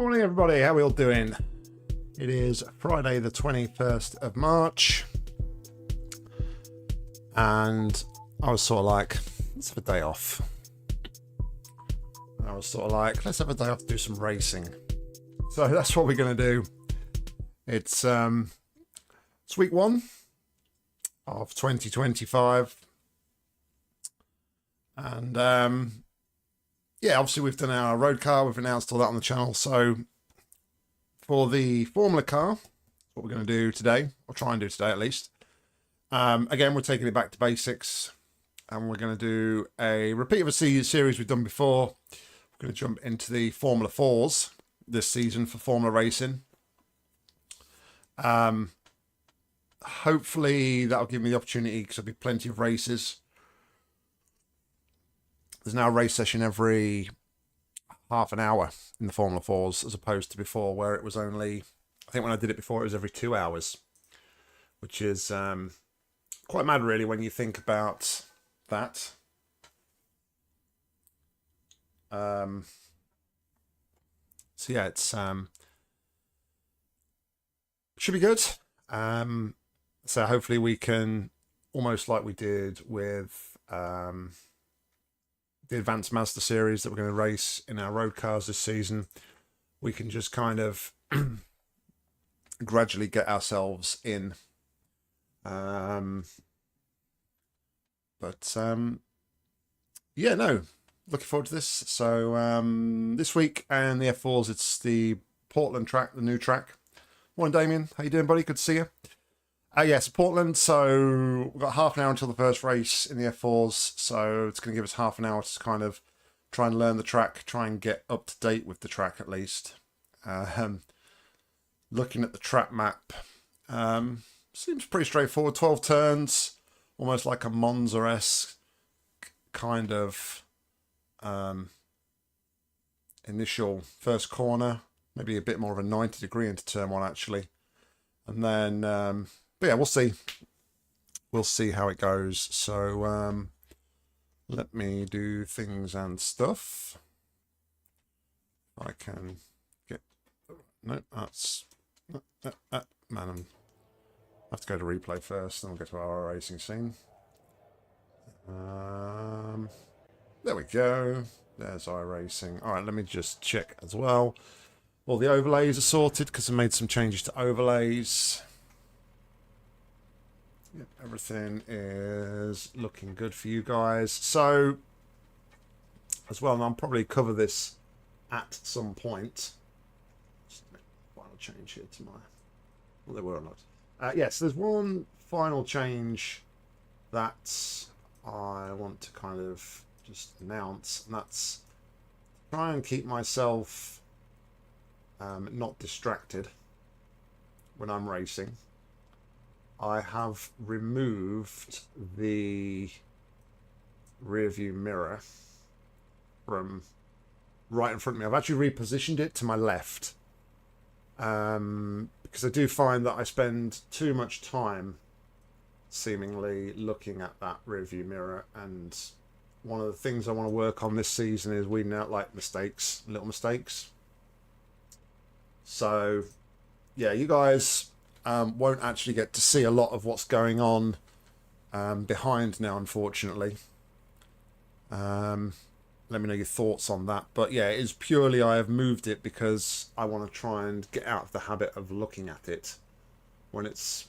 Morning everybody, how are we all doing? It is Friday the 21st of March and I was sort of like, let's have a day off. I was sort of like, let's have a day off to do some racing. So that's what we're going to do. It's week 1 of 2025 and yeah, obviously we've done our road car, we've announced all that on the channel. So for the Formula car, what we're going to do today, or try and do today at least. Again, we're taking it back to basics and we're going to do a repeat of a series we've done before. We're going to jump into the Formula 4s this season for Formula Racing. Hopefully that'll give me the opportunity, because there'll be plenty of races. There's now a race session every half an hour in the Formula 4s, as opposed to before where it was only, I think when I did it before, it was every 2 hours, which is quite mad really when you think about that. So yeah, it's should be good. So hopefully we can, almost like we did with the Advanced Mazda series that we're going to race in our road cars this season, we can just kind of gradually get ourselves in. Yeah, no, looking forward to this. So this week and the F4s, it's the Portland track, the new track. Morning, Damien. How you doing, buddy? Good to see you. Yes, Portland. So we've got half an hour until the first race in the F4s. So it's going to give us half an hour to kind of try and learn the track, try and get up to date with the track at least. Looking at the track map, seems pretty straightforward. 12 turns, almost like a Monza-esque kind of initial first corner. Maybe a bit more of a 90-degree into turn 1 actually. And then, but yeah, we'll see. We'll see how it goes. So let me do things and stuff. I can get, no, that's, man, I have to go to replay first, then we'll get to our racing scene. There we go. There's iRacing. All right, let me just check as well. All the overlays are sorted because I made some changes to overlays. Yep, everything is looking good for you guys. So, as well, and I'll probably cover this at some point. Just make a final change here to my... Well, there were or not. Yes, there's one final change that I want to kind of just announce, and that's try and keep myself not distracted when I'm racing. I have removed the rear view mirror from right in front of me. I've actually repositioned it to my left because I do find that I spend too much time seemingly looking at that rear view mirror, and one of the things I want to work on this season is weeding out like mistakes, little mistakes. So yeah, you guys won't actually get to see a lot of what's going on behind now, unfortunately. Let me know your thoughts on that. But yeah, it is purely I have moved it because I want to try and get out of the habit of looking at it. When it's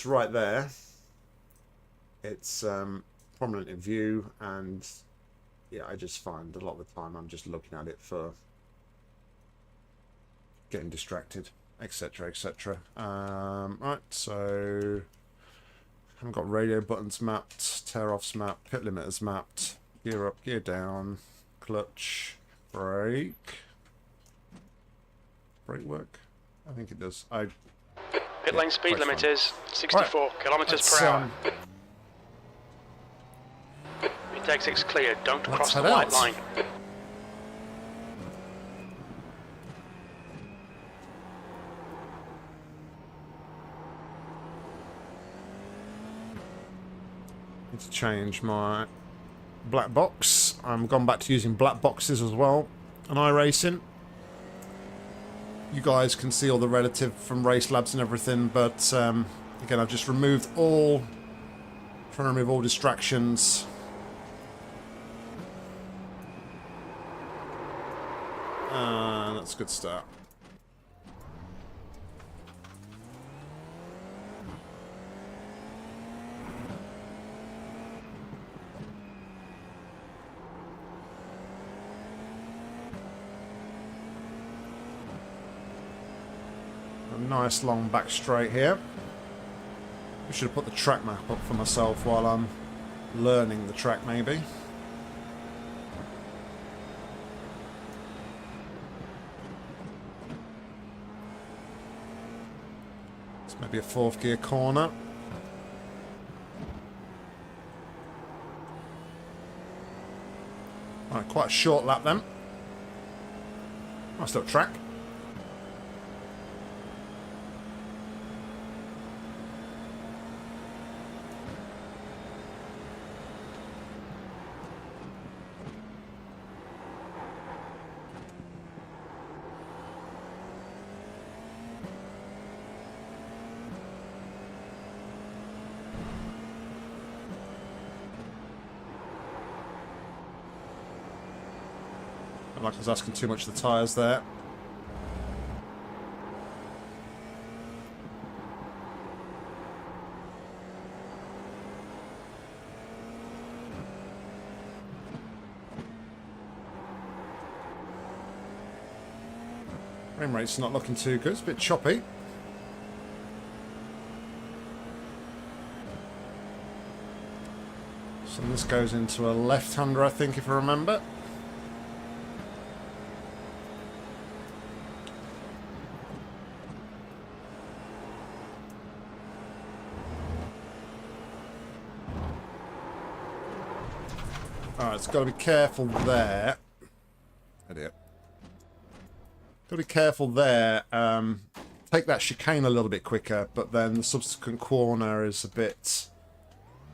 right there, it's prominent in view, and yeah, I just find a lot of the time I'm just looking at it for getting distracted, etc, etc. Right, so haven't got radio buttons mapped, tear offs mapped, pit limiters mapped, gear up, gear down, clutch, brake work. I think it does. Pit lane speed limit is 64 kilometers per hour. It exits clear. Don't cross the white line. Need to change my black box. I'm gone back to using black boxes as well on iRacing. you guys can see all the relative from race labs and everything, but again, I've just removed all, trying to remove all distractions. That's a good start. A nice long back straight here. I should have put the track map up for myself while I'm learning the track, maybe. It's maybe a fourth gear corner. Alright, quite a short lap then. Nice little track. Like I was asking too much of the tyres there. Frame rate's not looking too good, it's a bit choppy. So this goes into a left-hander, I think, if I remember. Alright, it's got to be careful there. Idiot. Got to be careful there. Take that chicane a little bit quicker, but then the subsequent corner is a bit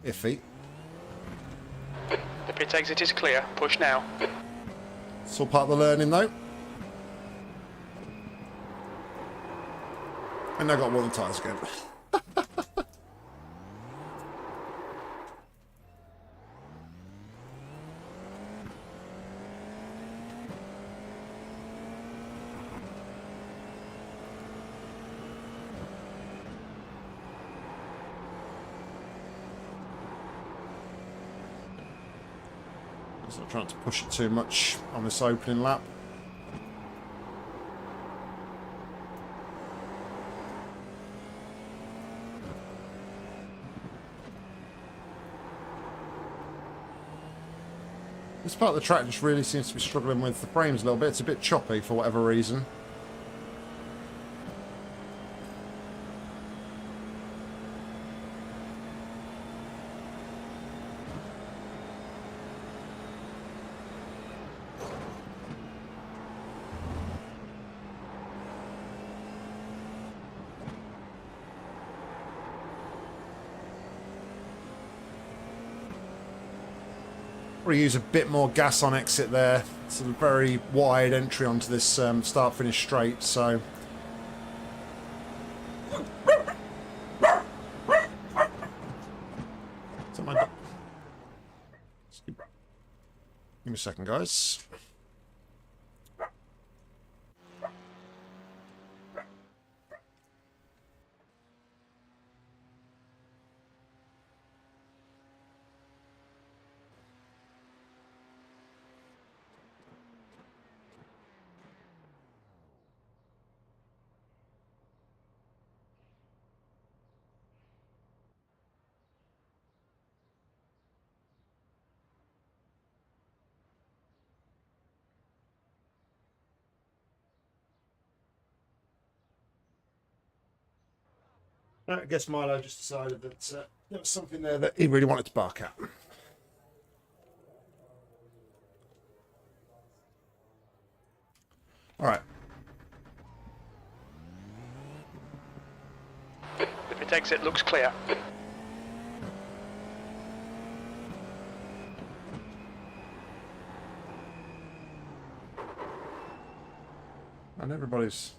iffy. The pit exit is clear. Push now. It's all part of the learning, though. And I got one of the tyres again. Not trying to push it too much on this opening lap. This part of the track just really seems to be struggling with the frames a little bit. It's a bit choppy for whatever reason. Probably use a bit more gas on exit there. It's a very wide entry onto this start-finish straight, so... Give me a second, guys. I guess Milo just decided that there was something there that he really wanted to bark at. Alright. The pit exit looks clear. And everybody's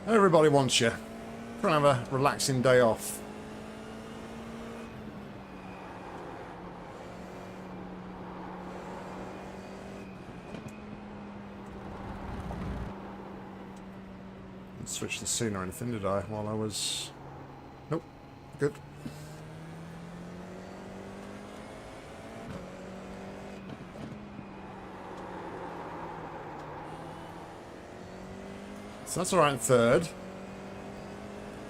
Everybody wants you. Try and have a relaxing day off. Didn't switch the scene or anything, did I? While I was... Nope. Good. So that's alright in third.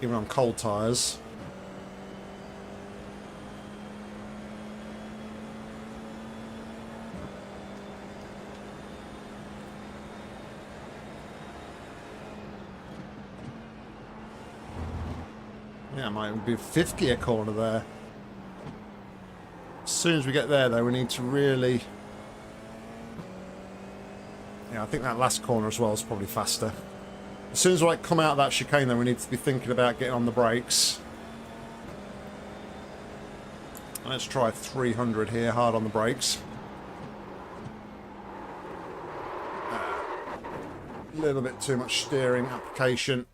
Even on cold tyres. Yeah, might be 50 a corner there. As soon as we get there, though, we need to really... Yeah, I think that last corner as well is probably faster. As soon as we come out of that chicane, though, we need to be thinking about getting on the brakes. Let's try 300 here, hard on the brakes. A little bit too much steering application.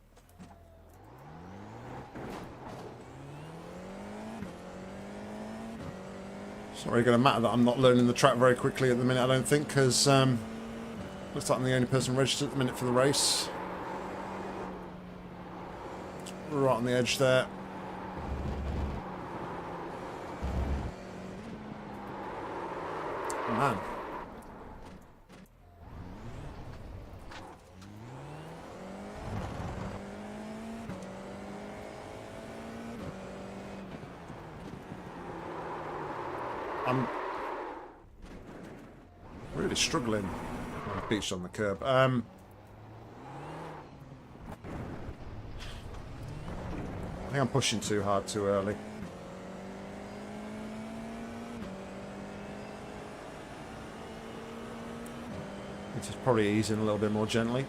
It's not really going to matter that I'm not learning the track very quickly at the minute, I don't think, because looks like I'm the only person registered at the minute for the race. Right on the edge there. Oh, man. I'm really struggling. I'm beached on the curb. I think I'm pushing too hard too early. It's just probably easing a little bit more gently.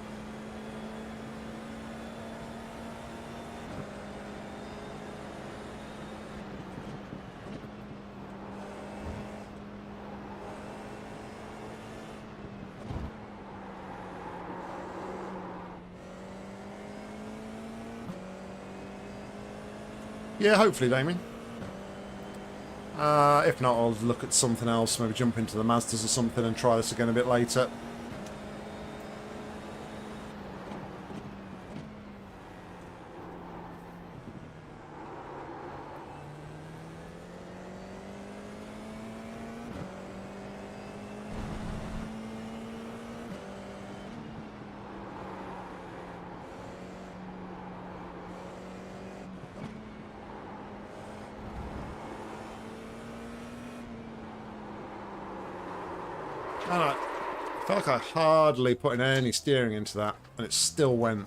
Yeah, hopefully, Damien. If not, I'll look at something else. Maybe jump into the Mazdas or something and try this again a bit later. I felt like I hardly put in any steering into that, and it still went.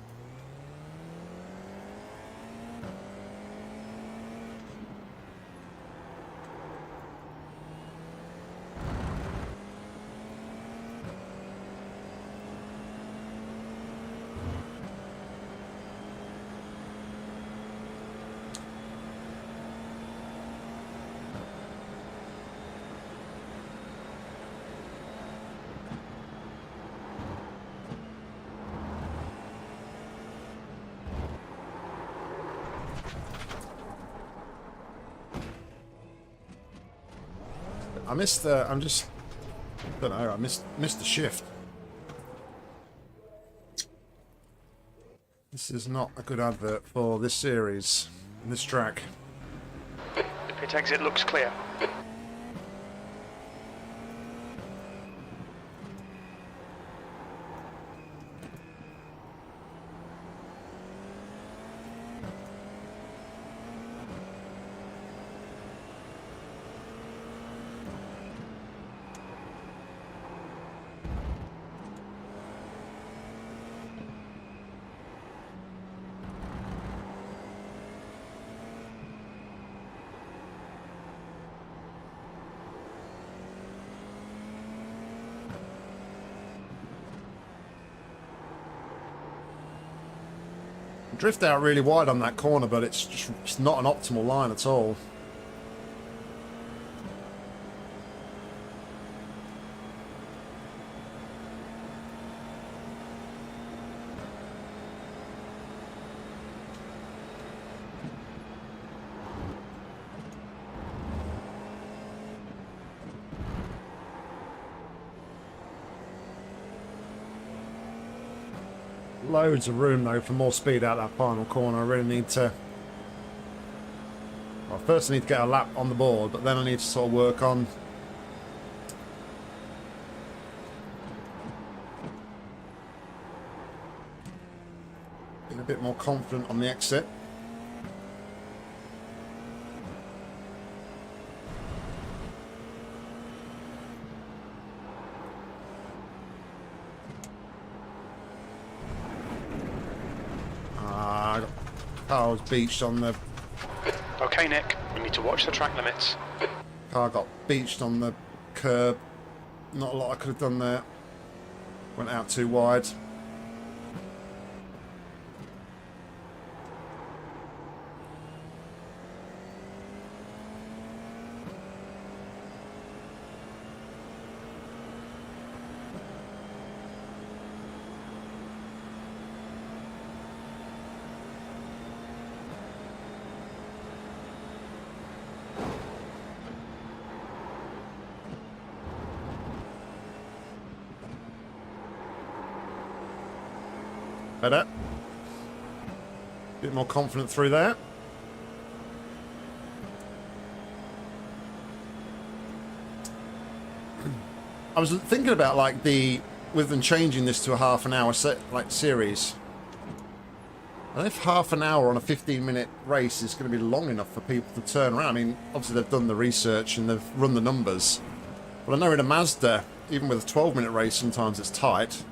I missed the... I don't know, I missed the shift. This is not a good advert for this series, this track. Pit exit looks clear. Drift out really wide on that corner, but it's not an optimal line at all. Loads of room though for more speed out that final corner. I really need to... Well, first I need to get a lap on the board, but then I need to sort of work on... being a bit more confident on the exit. Car was beached on the... Okay, Nick, we need to watch the track limits. Car got beached on the curb. Not a lot I could have done there. Went out too wide. Better. Bit more confident through there. I was thinking about like with them changing this to a half an hour series. And if half an hour on a 15-minute race is going to be long enough for people to turn around. I mean, obviously they've done the research and they've run the numbers. But I know in a Mazda, even with a 12-minute race, sometimes it's tight.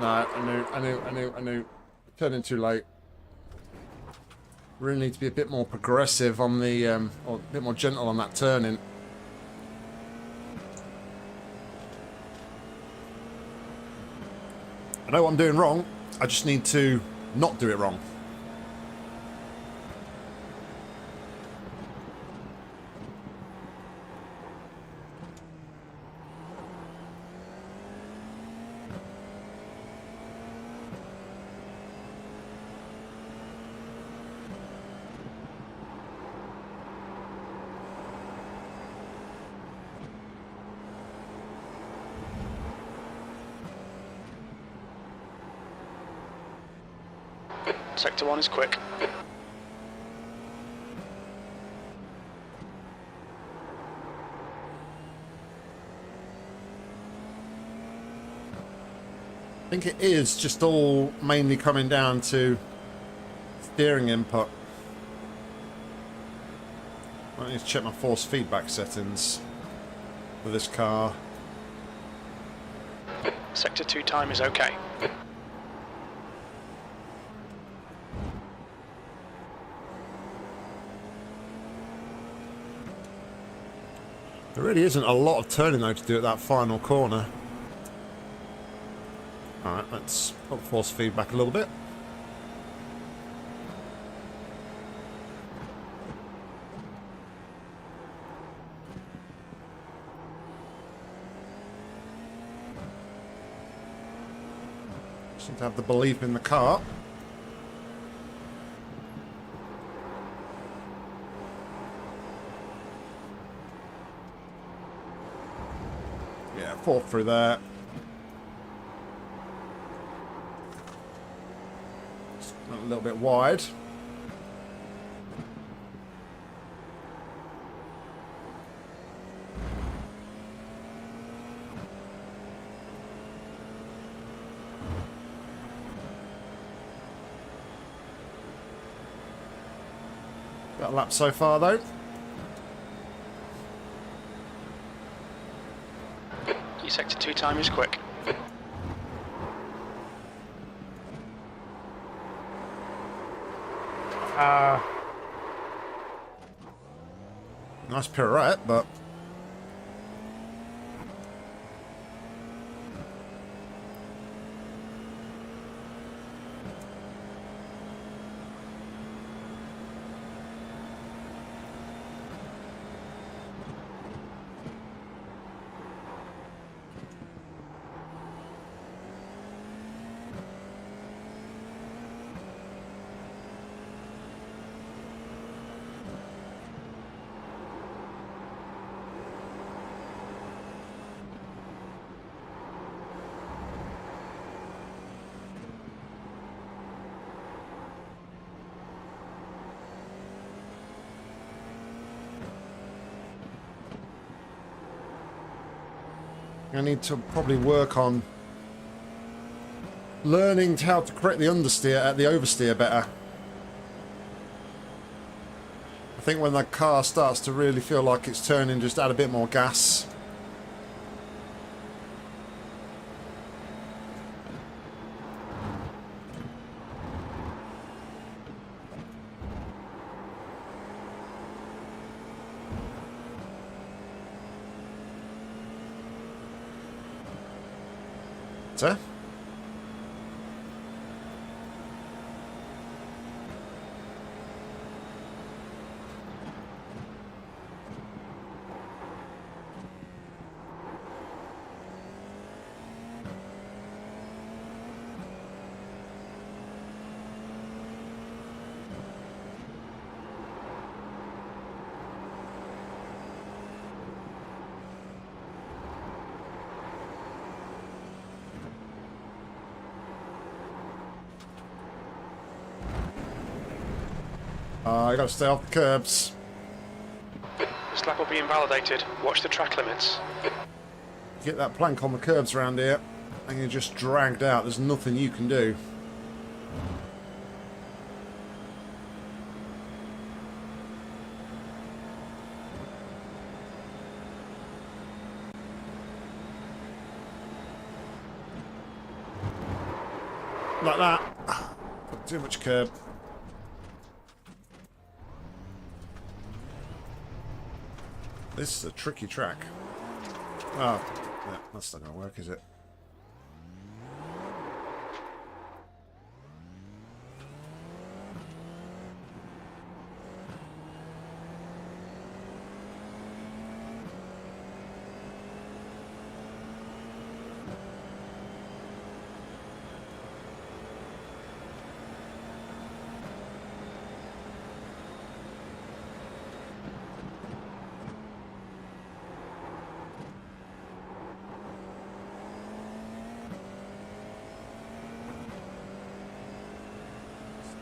No, I knew. Turning too late. Really need to be a bit more progressive on the, or a bit more gentle on that turning. I know what I'm doing wrong. I just need to not do it wrong. Sector 1 is quick. I think it is just all mainly coming down to steering input. I need to check my force feedback settings for this car. Sector 2 time is okay. There really isn't a lot of turning though to do at that final corner. Alright, let's put force feedback a little bit. Just need to have the belief in the car. Yeah, fourth through there. Just a little bit wide. Got a lap so far though. Sector 2 time is quick. Nice pirouette, but... I need to probably work on learning how to correct the understeer, the oversteer better. I think when the car starts to really feel like it's turning, just add a bit more gas. Sir? I gotta stay off the curbs. This lap will be invalidated. Watch the track limits. Get that plank on the curbs around here, and you're just dragged out. There's nothing you can do. Like that. Put too much curb. This is a tricky track. Oh, yeah, that's not going to work, is it?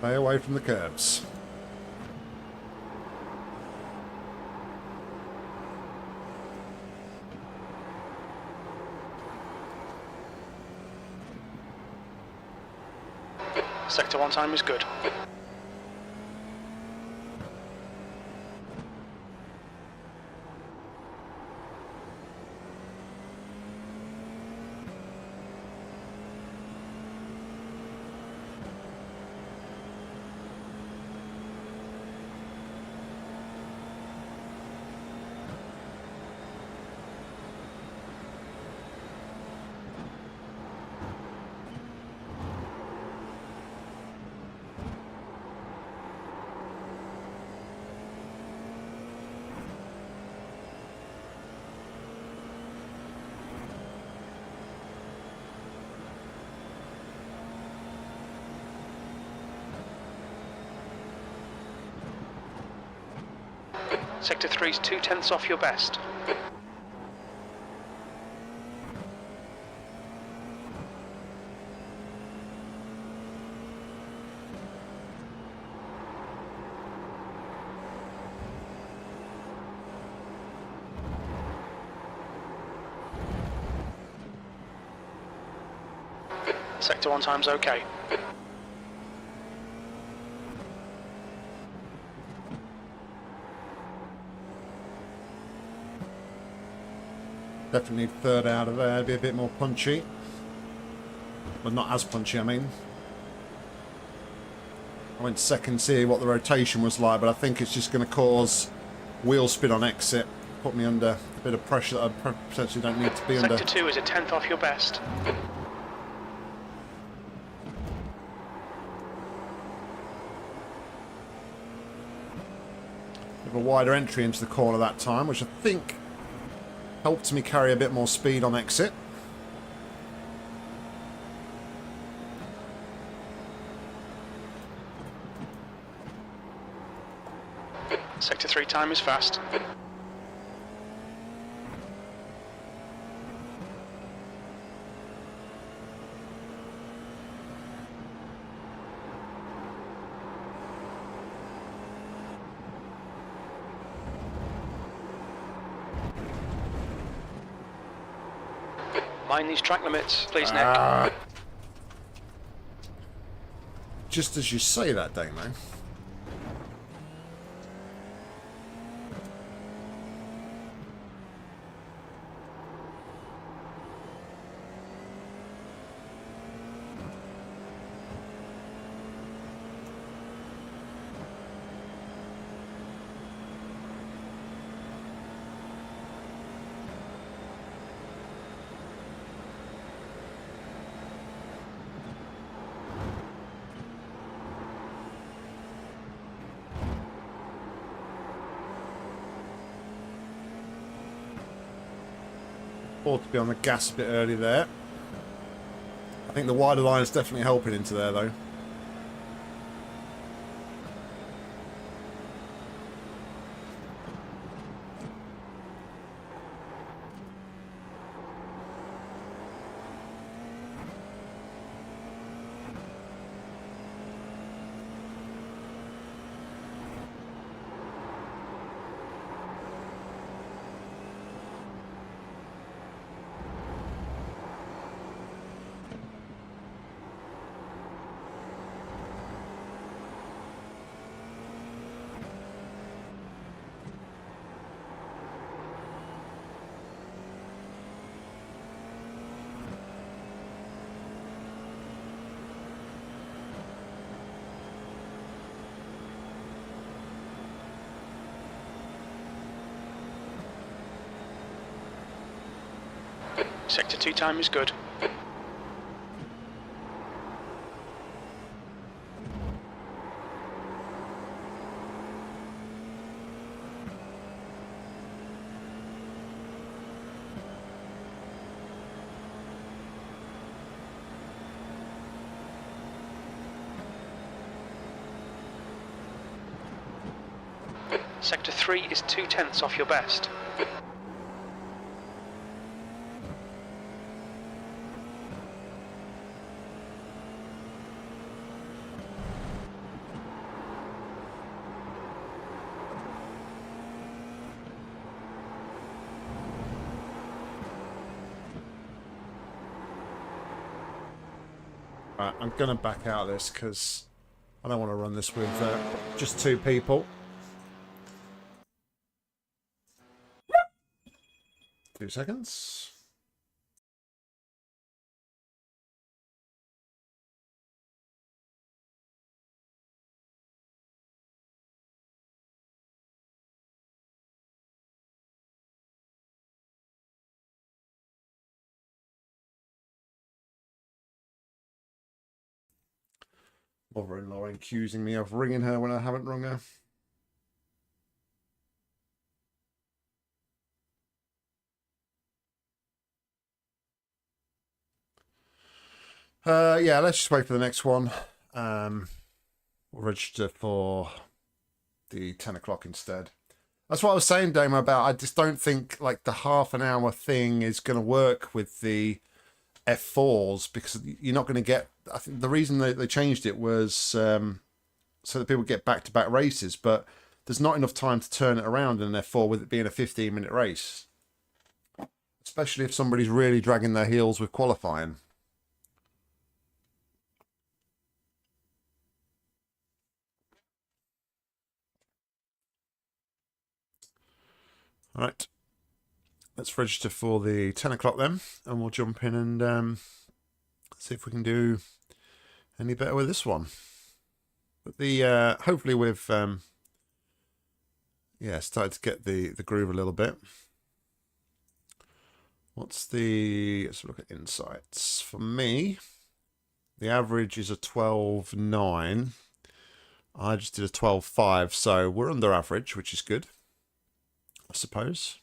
Stay away from the curbs. Sector 1 time is good. Sector 3's 2/10 off your best. Sector 1 time's okay. Definitely third out of there, be a bit more punchy. But not as punchy, I mean. I went second to see what the rotation was like, but I think it's just going to cause wheel spin on exit. Put me under a bit of pressure that I potentially don't need to be under. Sector 2 is a tenth off your best. Bit of a wider entry into the corner that time, which I think helped me carry a bit more speed on exit. Sector 3 time is fast. Mind these track limits, please, Nick. Just as you say that, Damo. Ought to be on the gas a bit early there. I think the wider line is definitely helping into there, though. Sector 2 time is good. Sector 3 is 2/10 off your best. Right, I'm going to back out of this because I don't want to run this with just two people. 2 seconds. Mother-in-law accusing me of ringing her when I haven't rung her. Yeah, let's just wait for the next one. We'll register for the 10 o'clock instead. That's what I was saying, Damo, about I just don't think like the half an hour thing is going to work with the F4s because you're not going to get... I think the reason they changed it was so that people get back-to-back races, but there's not enough time to turn it around in an F4 with it being a 15-minute race. Especially if somebody's really dragging their heels with qualifying. All right. Let's register for the 10 o'clock then, and we'll jump in and see if we can do any better with this one. But the hopefully we've yeah, started to get the groove a little bit. What's the, let's look at insights. For me, the average is a 12.9. I just did a 12.5, so we're under average, which is good, I suppose.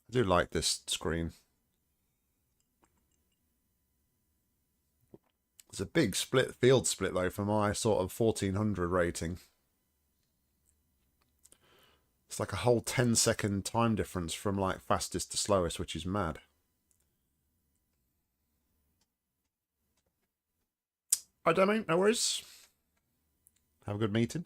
I do like this screen. It's a big field split though for my sort of 1400 rating. It's like a whole 10-second time difference from like fastest to slowest, which is mad. I don't know, no worries. Have a good meeting.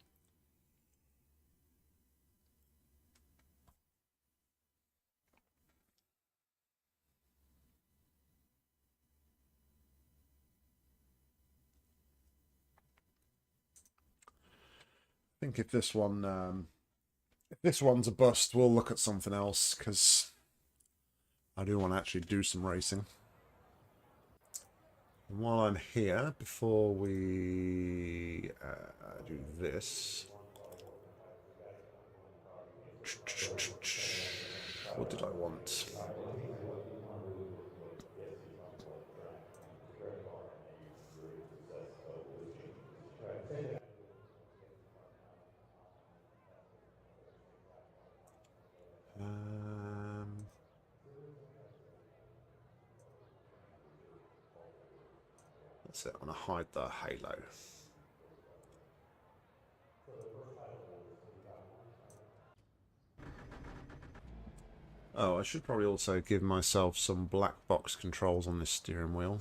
I think if this one, if this one's a bust, we'll look at something else because I do want to actually do some racing. And while I'm here, before we do this, what did I want? That's it. I'm going to hide the halo. Oh, I should probably also give myself some black box controls on this steering wheel.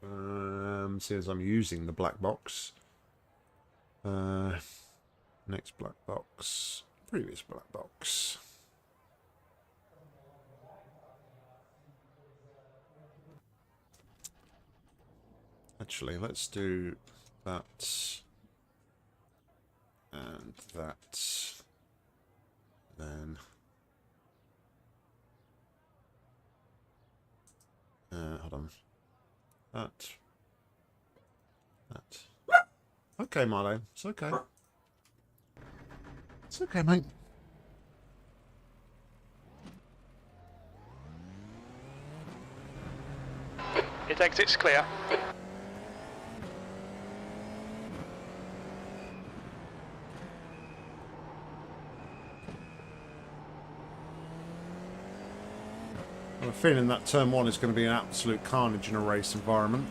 Since I'm using the black box. Next black box. Previous black box. Actually, let's do that. And that. Then... hold on. That. Okay, Marlo. It's okay. It's okay, mate. It exits clear. I have a feeling that turn 1 is going to be an absolute carnage in a race environment.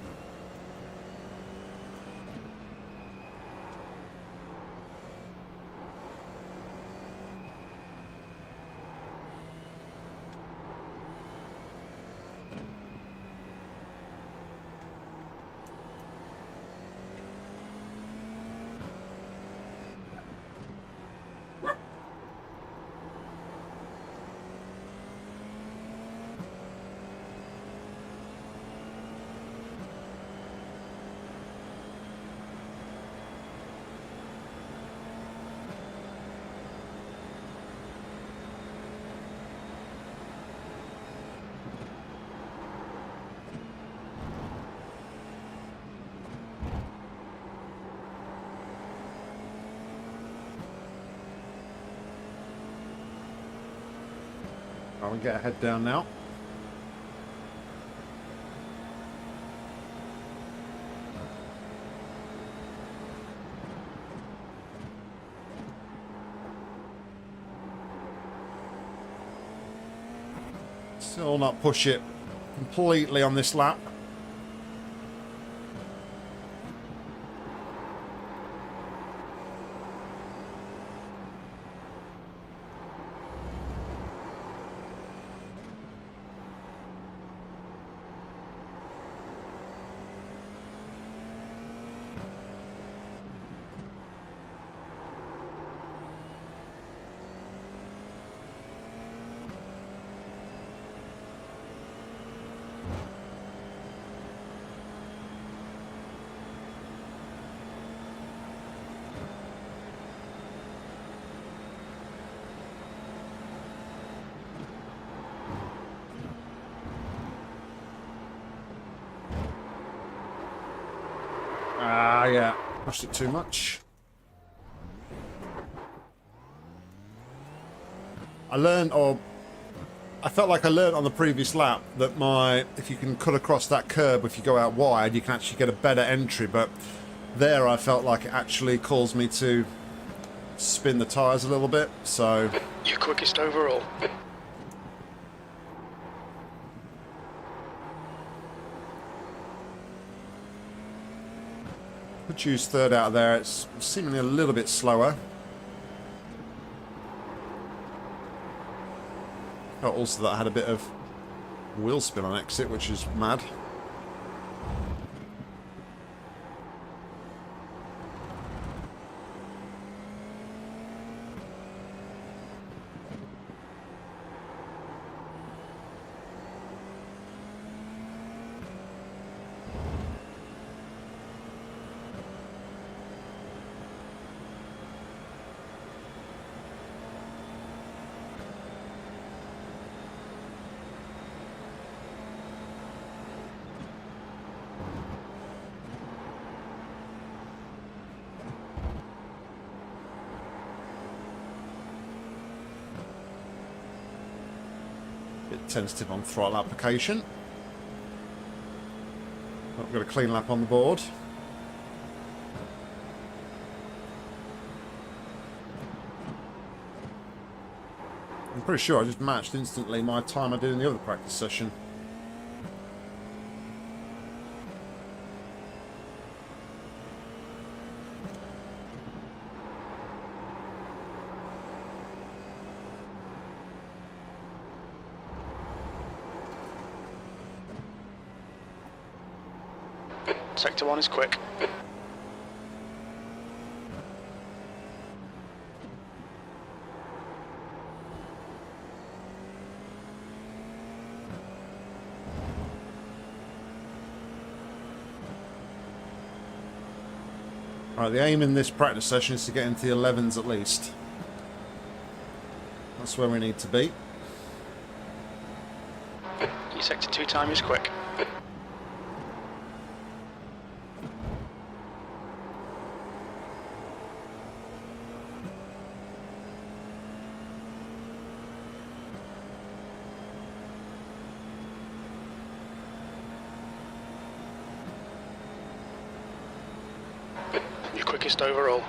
I'm going to get a head down now. Still not push it completely on this lap. Yeah. Pushed it too much. I felt like I learned on the previous lap that if you can cut across that curb, if you go out wide, you can actually get a better entry, but there I felt like it actually caused me to spin the tyres a little bit, so... Your quickest overall. Could choose third out of there. It's seemingly a little bit slower. Oh, also that had a bit of wheel spin on exit, which is mad. Bit tentative on throttle application. I've got a clean lap on the board. I'm pretty sure I just matched instantly my time I did in the other practice session. Sector 1 is quick. Right, the aim in this practice session is to get into the 11s at least. That's where we need to be. Your sector 2 time is quick. Your quickest overall.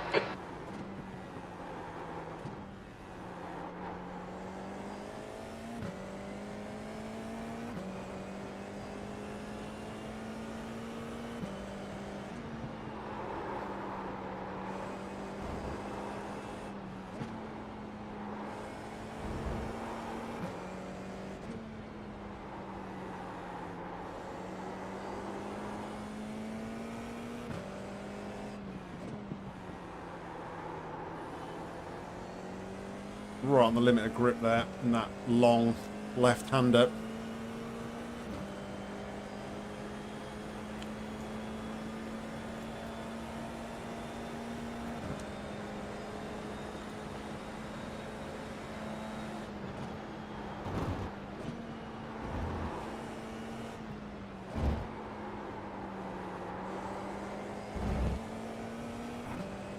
Right on the limit of grip there, and that long left-hander.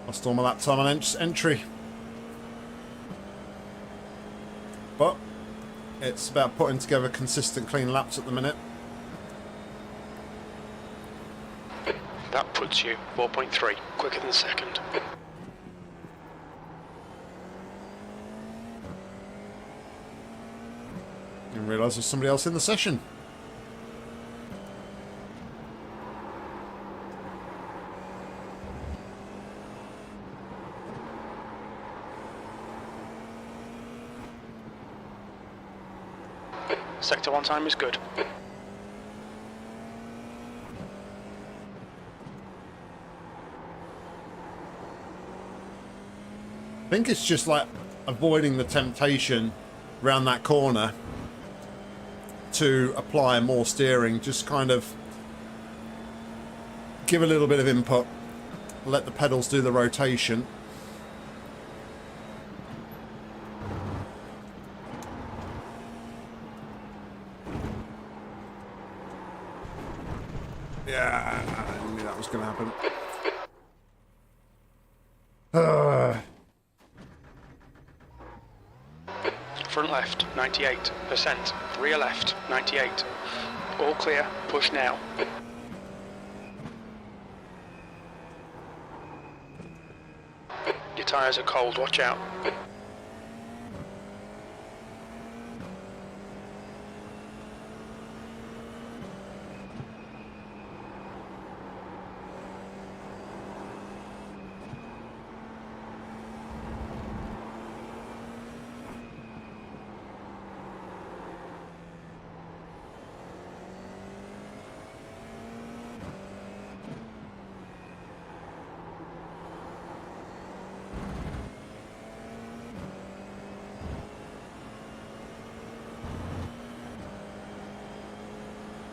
Lost all my lap time on entry. But it's about putting together consistent clean laps at the minute. That puts you 4.3, quicker than second. Didn't realise there's somebody else in the session. Sector 1 time is good. I think it's just like avoiding the temptation round that corner to apply more steering, just kind of give a little bit of input, let the pedals do the rotation. Yeah, I knew that was going to happen. Front left, 98%. Rear left, 98. All clear, push now. Your tyres are cold, watch out.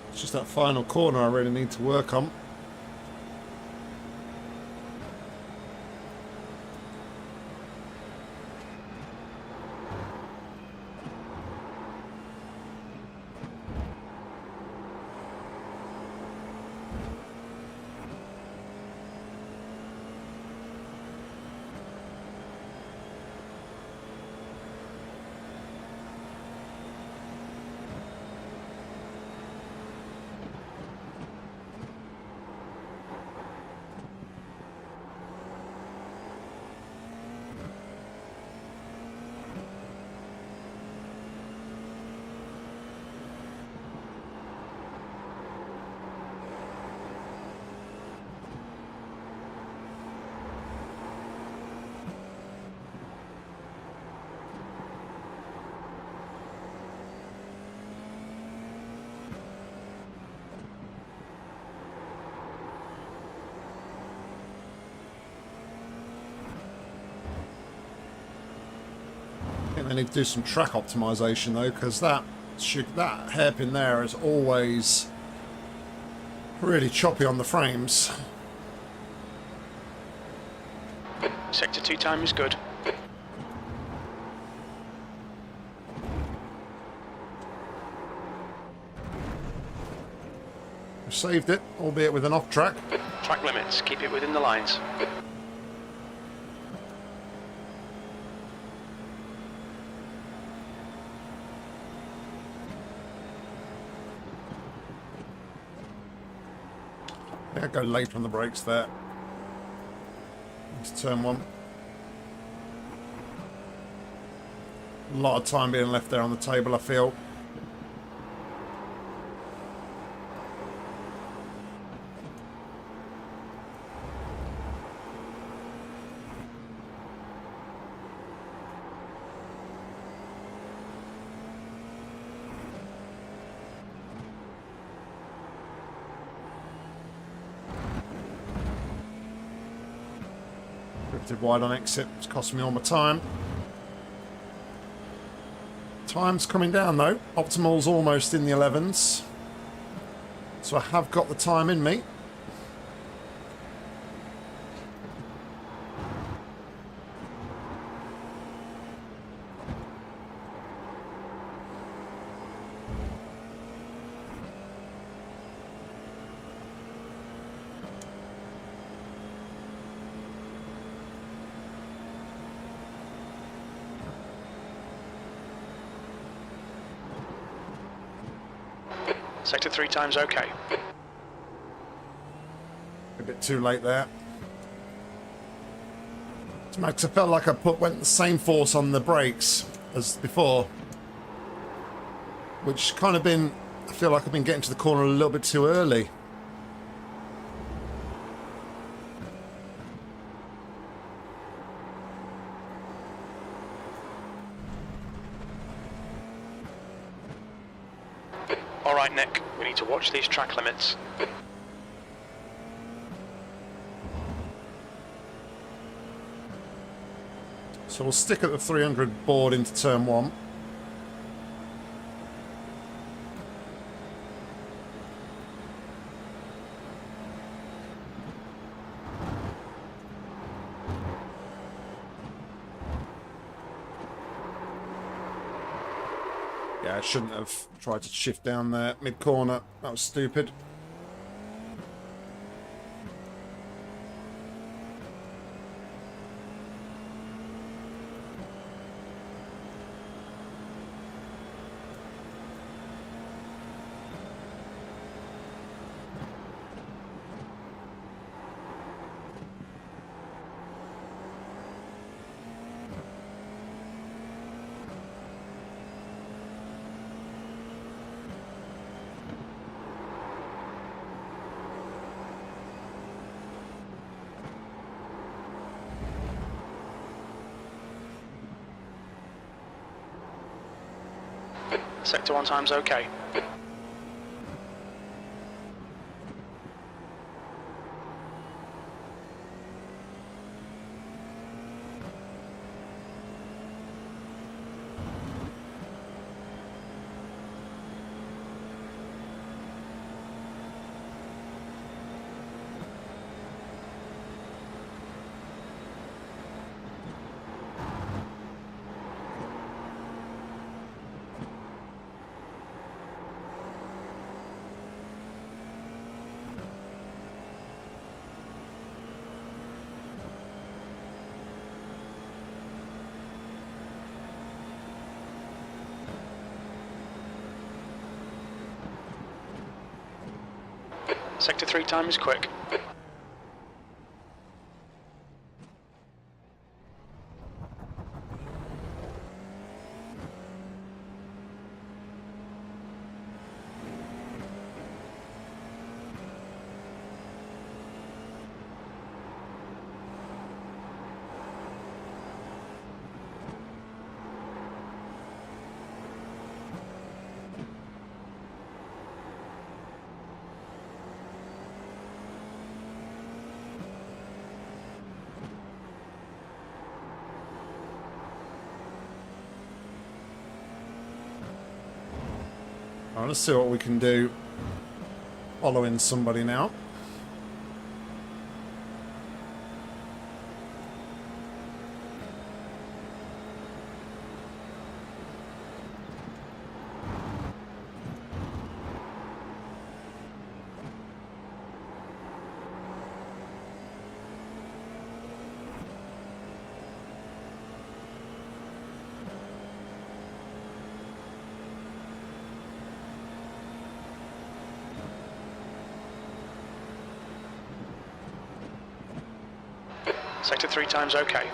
It's just that final corner I really need to work on. I think they need to do some track optimization though, because that hairpin there is always really choppy on the frames. Sector 2 time is good. We've saved it, albeit with an off track. Track limits, keep it within the lines. I think I go late on the brakes there. It's turn one. A lot of time being left there on the table, I feel. Drifted wide on exit, it's cost me all my time. Time's coming down though. Optimal's almost in the 11s. So I have got the time in me. Sector 3 time's okay. A bit too late there. Max, I felt like I went the same force on the brakes as before. Which kind of been, I feel like I've been getting to the corner a little bit too early. Alright Nick, we need to watch these track limits. So we'll stick at the 300 board into turn one. Yeah, I shouldn't have tried to shift down there mid-corner. That was stupid. Sector 1 time's okay. Sector 3 time is quick. Right, let's see what we can do following somebody now. Sector 3 time's okay.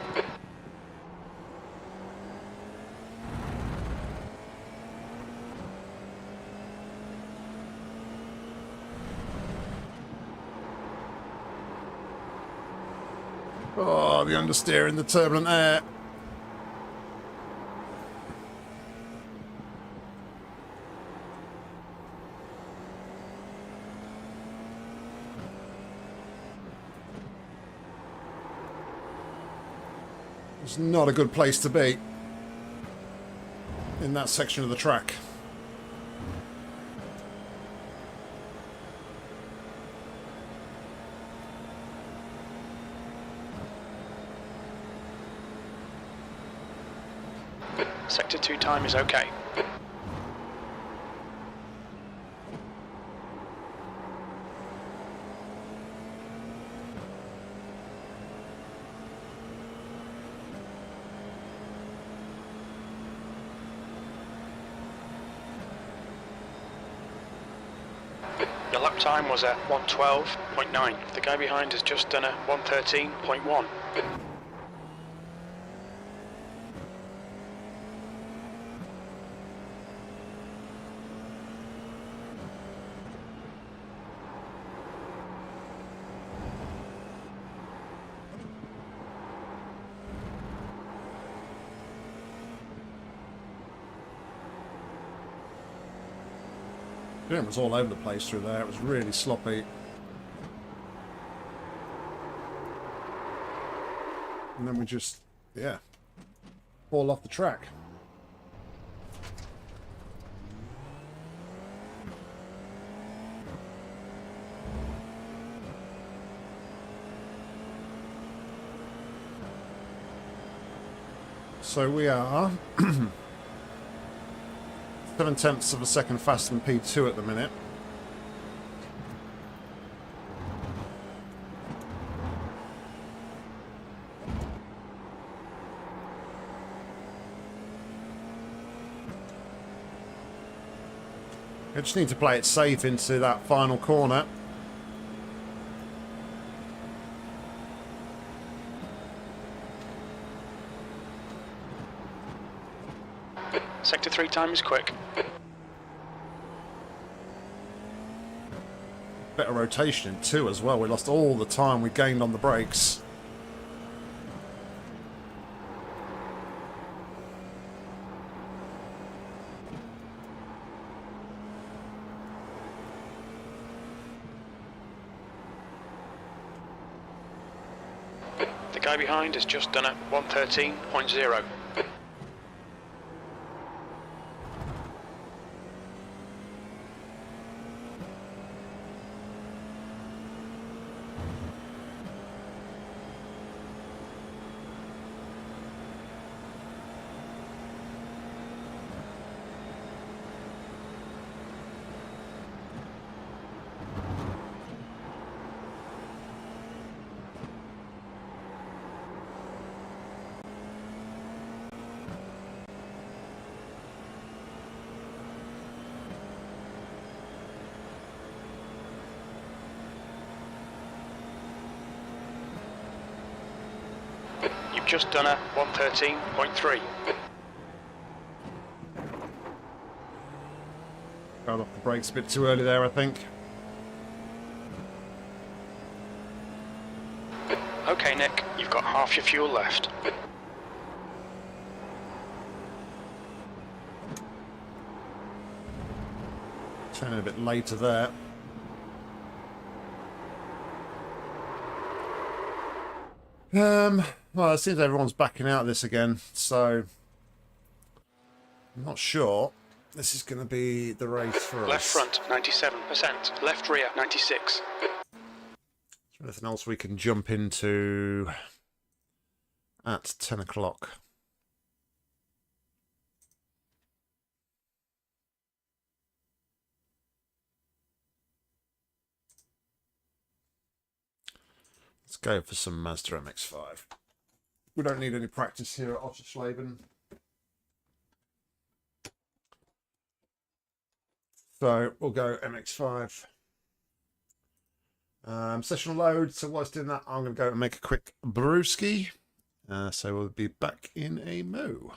Oh, the understeer in the turbulent air. It's not a good place to be in that section of the track. Sector 2 time is okay. Your lap time was at 1:12.9. The guy behind has just done a 1:13.1. Yeah, it was all over the place through there. It was really sloppy. And then we just, yeah, fall off the track. So we are 7/10 of a second faster than P2 at the minute. I just need to play it safe into that final corner. Sector 3 time is quick. Better rotation in 2 as well. We lost all the time we gained on the brakes. guy behind has just done a 113.0. You've just done a 113.3. Got off the brakes a bit too early there, I think. Okay, Nick, you've got half your fuel left. Turning a bit later there. Well, it seems everyone's backing out of this again, so I'm not sure this is going to be the race for us. Left front, 97%. Left rear, 96. Is there anything else we can jump into at 10 o'clock? Let's go for some Mazda MX-5. We don't need any practice here at Ottersleben. So we'll go MX-5. Session load. So whilst doing that, I'm going to go and make a quick brewski. So we'll be back in a mo.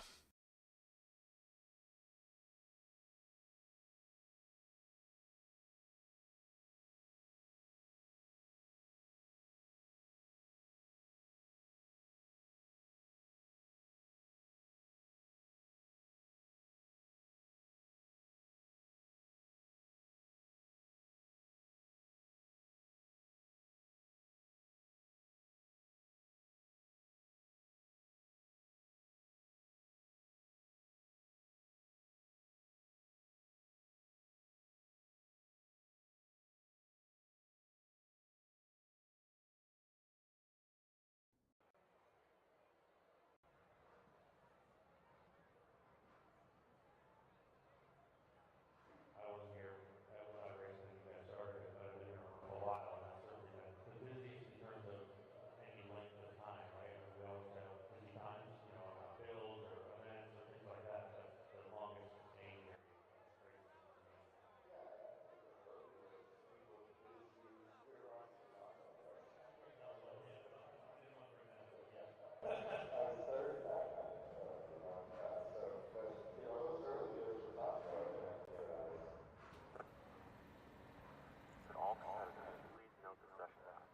I wasn't here when iRacing when you guys started it, but I've been here a while, and it's certainly been the busiest in terms of any length of time, right? I mean, we always have busy times, you know, around builds or events or things like that, but the longest sustained period race has been amazing. Yeah, I think it's perfect. People busy. We were on some talk about that. Yeah, I didn't want to bring that up, but yeah. I was third that night, but those early years were tough though at Paradise. All competitors, please note the session time.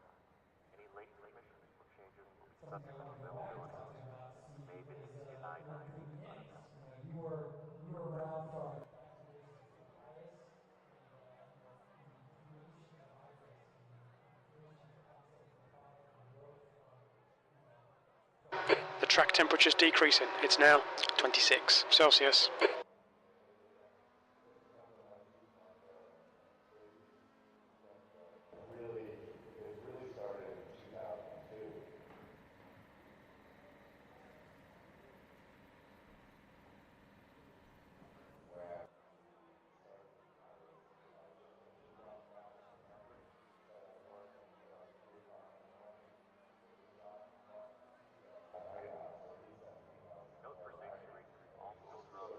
Any late submissions or changes will be subject to availability May 5990. You were around from activations to Bias and the creation of iRacing and the creation of concept and product and growth from The track temperature's decreasing. It's now 26 Celsius. It really started in 2002. Note for safety reasons, all field runs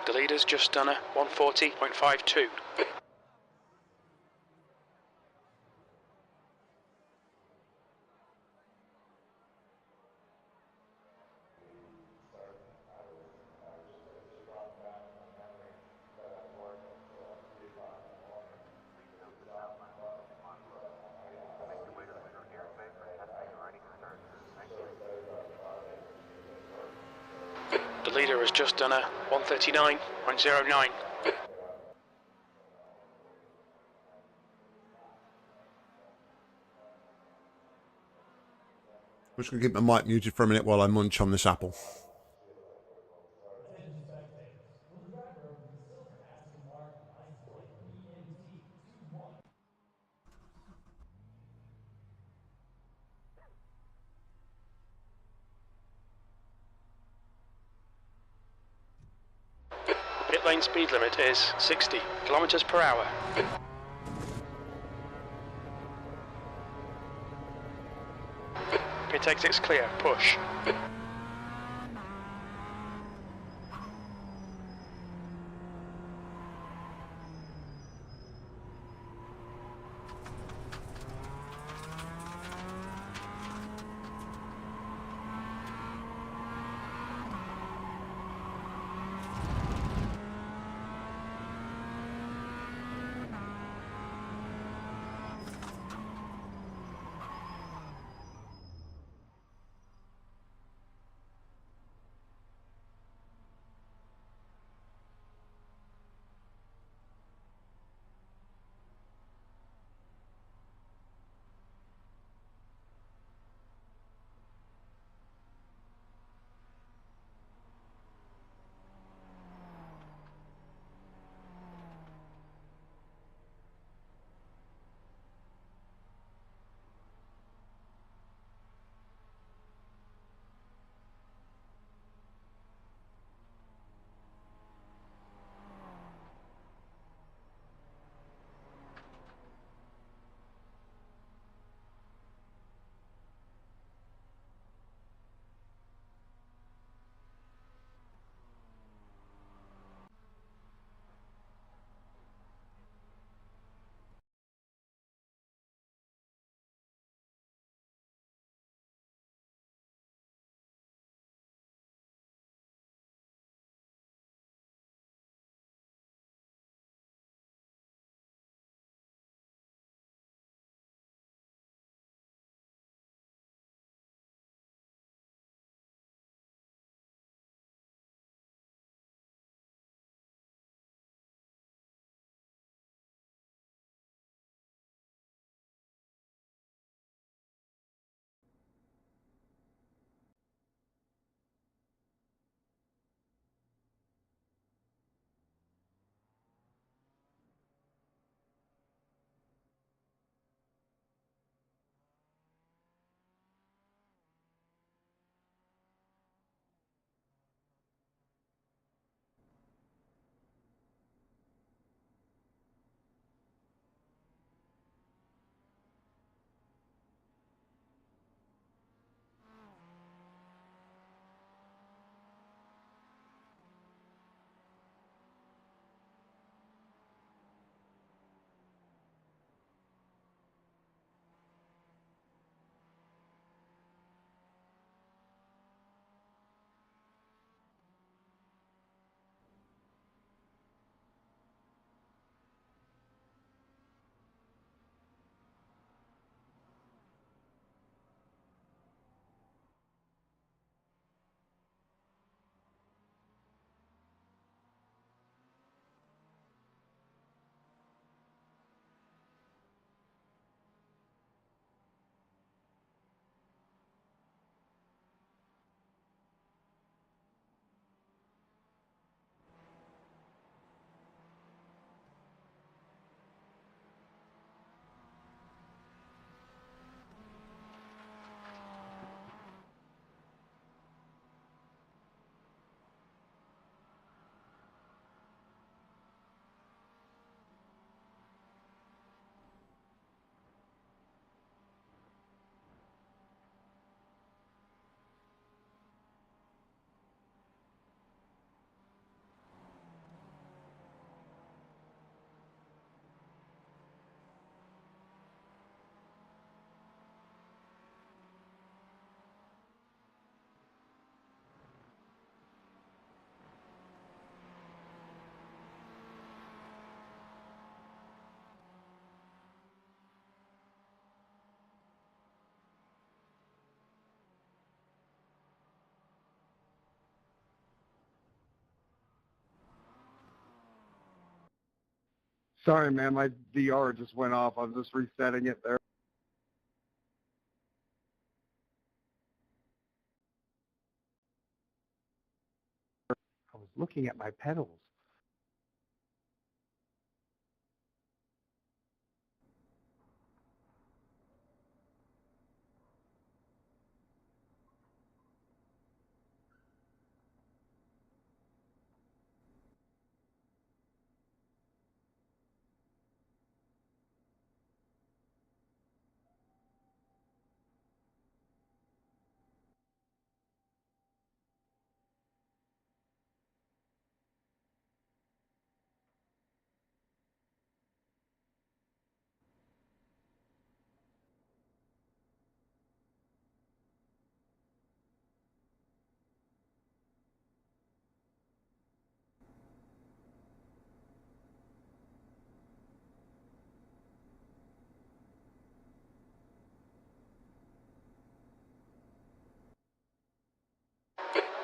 The leader's just done a 140.52. Please note the stop line will be 2 miles away. Make your way to the reserved airspace for testing and ready to start. Thank you. The leader has just done a 139.09. I'm just going to keep my mic muted for a minute while I munch on this apple. Attention spectators. Will the driver of the silver Aston Martin license plate BNT21 Pit lane speed limit is 60 kilometers per hour. Pit exit's clear. Push. Sorry, man, my VR just went off. I was just resetting it there. I was looking at my pedals.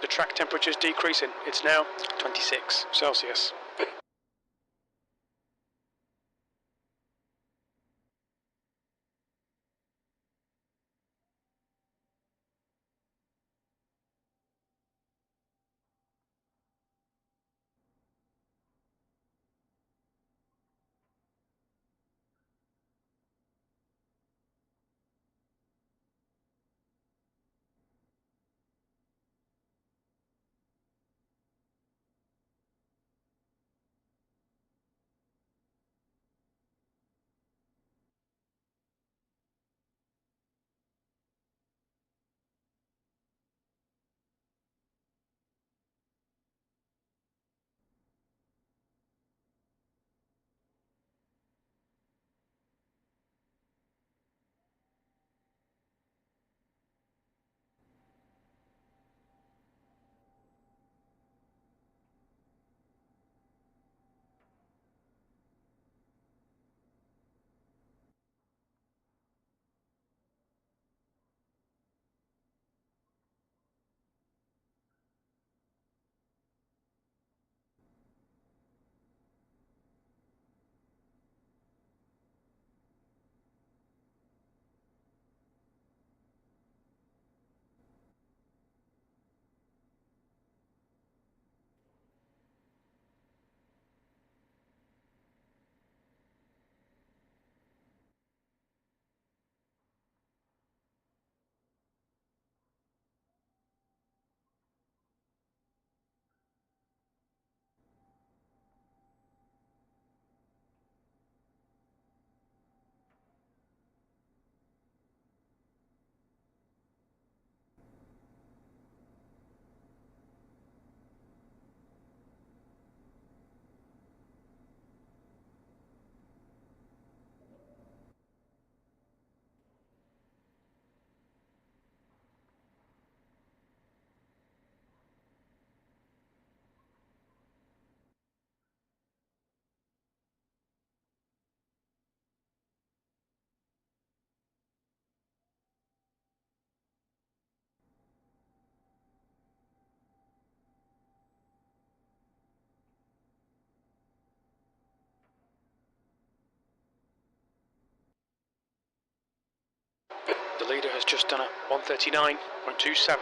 The track temperature is decreasing. It's now 26 Celsius. The leader has just done a 139.27.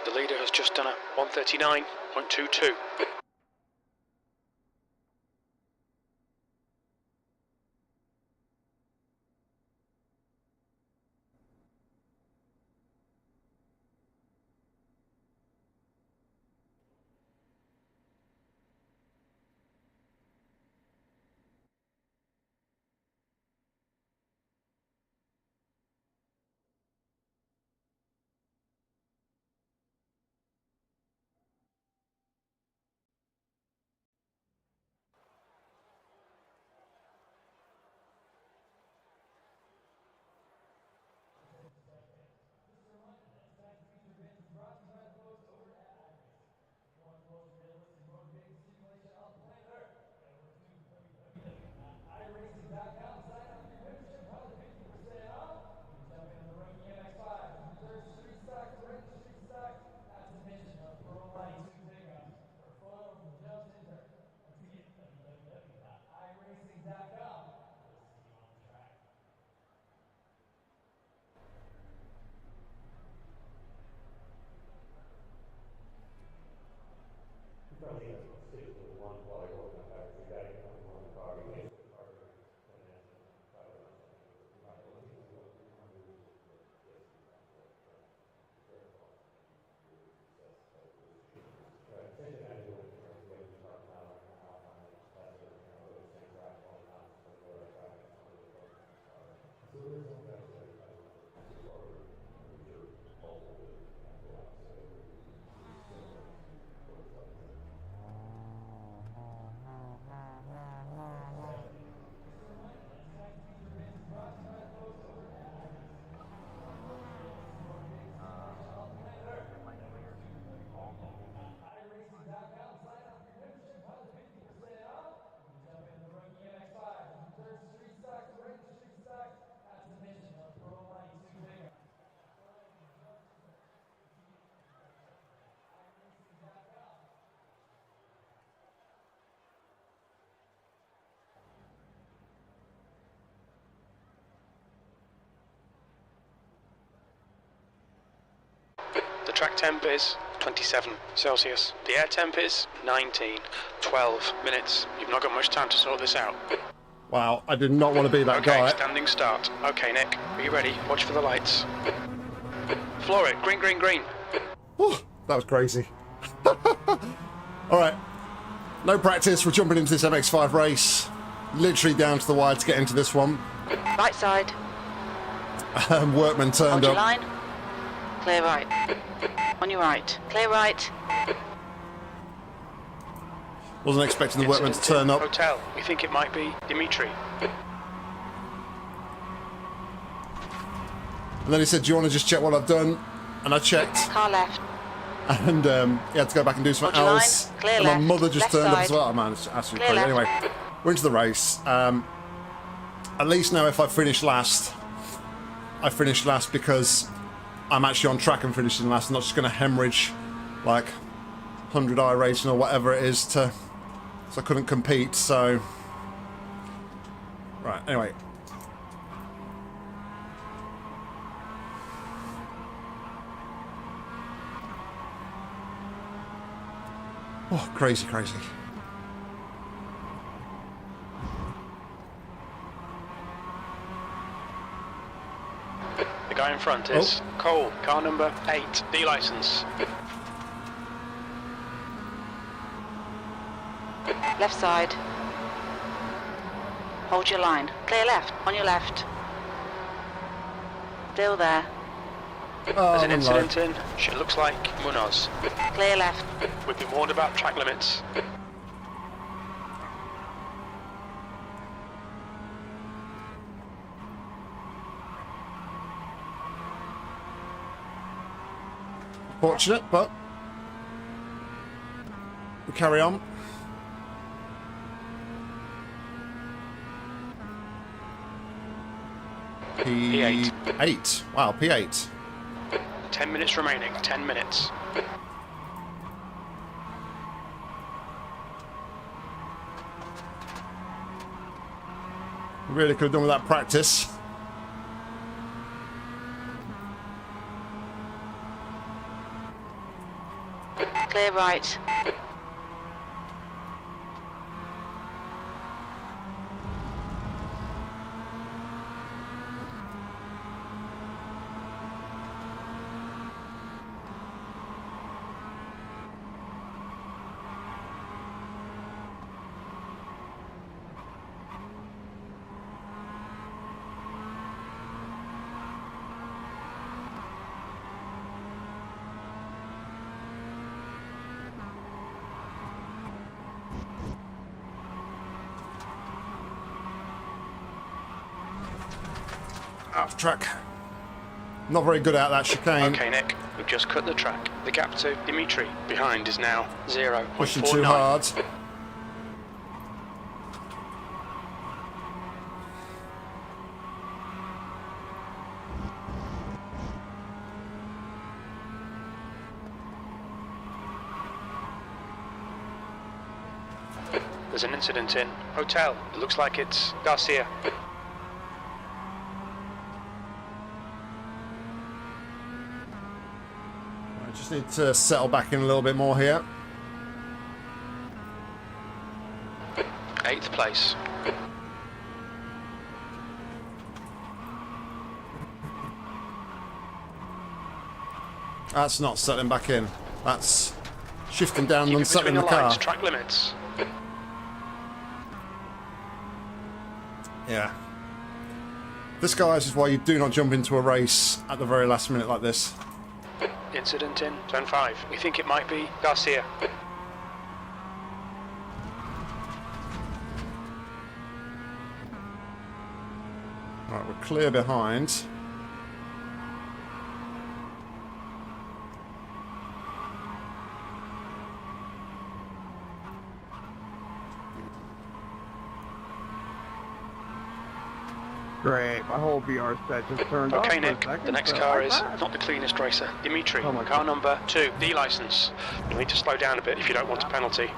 The leader has just done a 1:39.22. iRacing.com. Sign up for your membership, probably 50% off. You can jump into the rookie MX-5, reserve street stocks, regular street stocks. Not to mention the Pro Light 2 pickups for fun over the jumps and dirt. Once again, www.iRacing.com. We'll see you on the track. You probably have to stick to one plug or the fact you got to get on one car. You can't put the car in finance and try to run something with it. Right. Well, you want to do is just get this very well. Right. Same thing I do with the way we talk now, like an Alpine, that's the same track all the time. So where I try to get some of the focus on the car. So there's no better way to try to run it. iRacing.com. Sign up for your membership, probably 50% off. You can jump into the rookie MX-5, reserve street stocks, regular street stocks. Not to mention the Pro Light 2 pickup. iRacing.com. The track temp is 27 Celsius. The air temp is 19. 12 minutes. You've not got much time to sort this out. Wow, I did not want to be that Okay, guy. standing start. Okay, Nick, are you ready? Watch for the lights. Floor it. Green, green, green. Whew, that was crazy. All right, no practice. We're jumping into this MX-5 race. Literally down to the wire to get into this one. Right side. Workman turned Hold your up. line. Clear right. On your right. Clear right. Wasn't expecting the workman to turn up. Hotel. We think it might be Dimitri. And then he said, do you want to just check what I've done? And I checked. Car left. And he had to go back and do something Hold your else. line. Clear And my left. mother just Left turned up side. as well. Oh, man, it's absolutely Clear crazy. left. Anyway, we're into the race. At least now if I finish last, I finish last because I'm actually on track and finishing last. I'm not just going to hemorrhage like 100 iRacing or whatever it is to... So I couldn't compete, so... Right, anyway. Oh, crazy, crazy. The guy in front is Cole, car number 8, D license. Left side. Hold your line. Clear left. On your left. Still there. There's an I'm incident in, she looks like Munoz. Clear left. We've been warned about track limits. Fortunate, but we carry on. P8. P8. Wow, P8. 10 minutes remaining, 10 minutes. Really could have done with that practice. Clear right. Off track. Not very good at that chicane. Okay, Nick, we've just cut the track. The gap to Dimitri behind is now 0.49. Pushing too hard. There's an incident in hotel. It looks like it's Garcia. I just need to settle back in a little bit more here. 8th place. That's not settling back in. That's shifting down Keep and it between unsettling the the car. lines, track limits. Yeah. This, guys, is why you do not jump into a race at the very last minute like this. Incident in turn 5. We think it might be Garcia. Right, we're clear behind. Great. My whole VR set just turned off. Okay, for a Nick, second, the next so car I'm is back. not the cleanest racer. Dimitri, Oh my car God. number 2, D license. You'll need to slow down a bit if you don't want a penalty.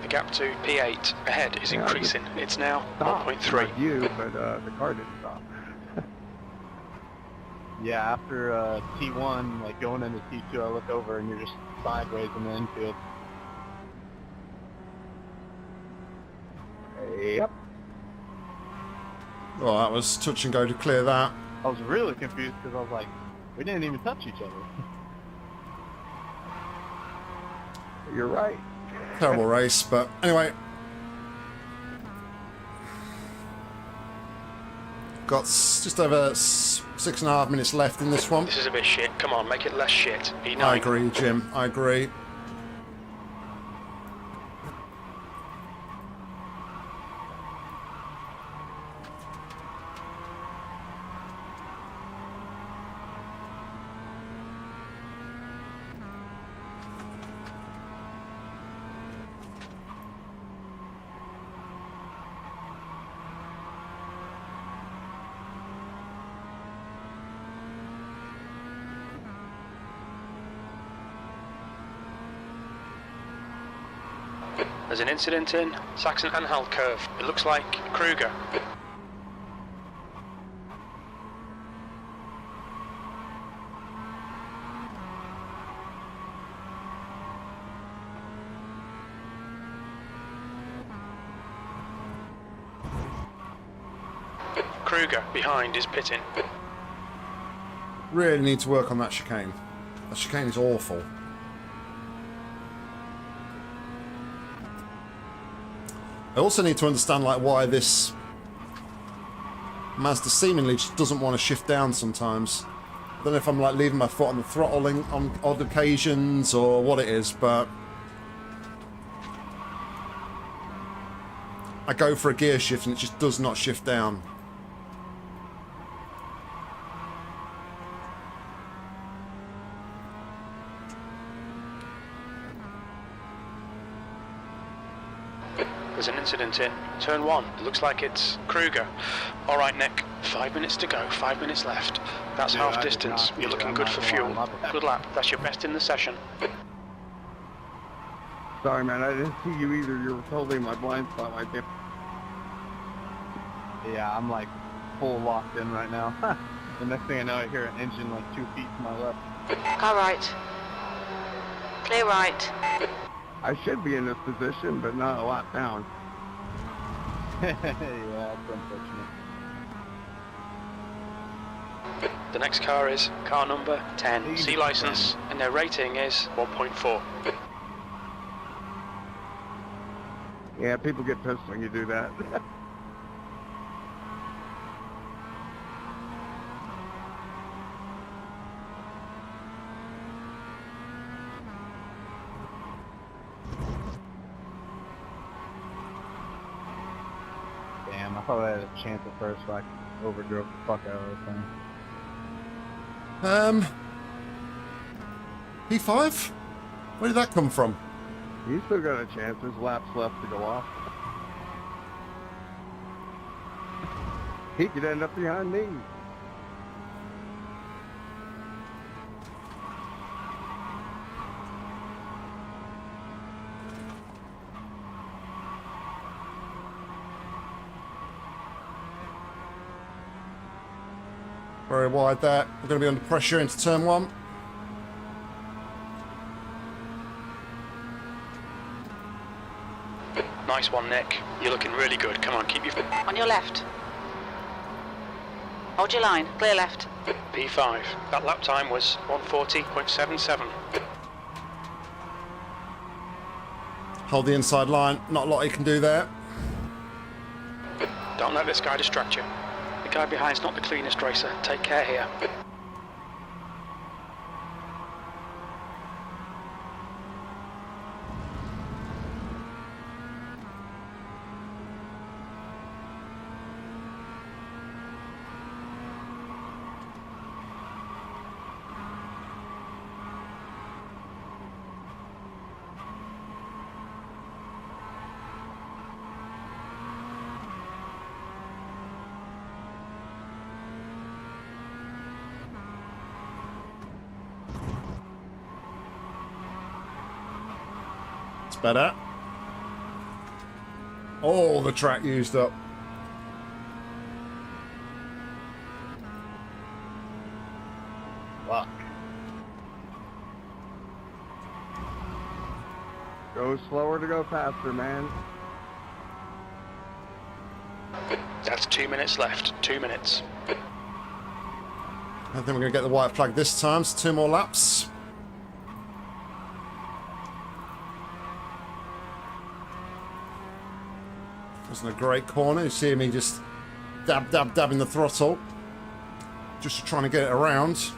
The gap to P8 ahead is Yeah, I increasing. It's now Stopped. 1.3. Not you, but the car didn't stop. Yeah, after T1, like going into T2, I look over and you're just sideways in the infield. Yep. Well, that was touch and go to clear that. I was really confused because I was like, we didn't even touch each other. You're right. Terrible race, but anyway. Got just over 6.5 minutes left in this one. This is a bit shit. Come on, make it less shit. E9. I agree, Jim. I agree. There's an incident in Saxon-Anhalt curve. It looks like Kruger. Kruger behind is pitting. Really need to work on that chicane. That chicane is awful. I also need to understand like why this Mazda seemingly just doesn't want to shift down sometimes. I don't know if I'm like leaving my foot on the throttle on odd occasions or what it is, but I go for a gear shift and it just does not shift down. There's an incident in turn 1. It looks like it's Kruger. All right, Nick. 5 minutes to go. 5 minutes left. That's Dude, half I did distance. not You're see looking that. good I'm for not fuel. gonna lie. Good lap. That's your best in the session. Sorry, man. I didn't see you either. You were totally in my blind spot right there. Yeah, I'm like full locked in right now. The next thing I know, I hear an engine like 2 feet to my left. Car right. Clear right. I should be in this position, but not a lot down. Yeah, that's unfortunate. The next car is car number 10, C license, and their rating is 1.4. Yeah, people get pissed when you do that. Damn, I thought I had a chance at first, so I overdrove the fuck out of the thing. P5? Where did that come from? You still got a chance. There's laps left to go off. He could end up behind me. Very wide there. We're going to be under pressure into turn 1. Nice one, Nick. You're looking really good. Come on, keep your... On your left. Hold your line. Clear left. P5. That lap time was 140.77. Hold the inside line. Not a lot you can do there. Don't let this guy distract you. The guy behind's not the cleanest racer. Take care here. It's better. All the track used up. Fuck. Go slower to go faster, man. That's 2 minutes left. 2 minutes. I think we're going to get the white flag this time, so 2 more laps. Wasn't a great corner. You see me just dabbing the throttle. Just trying to get it around.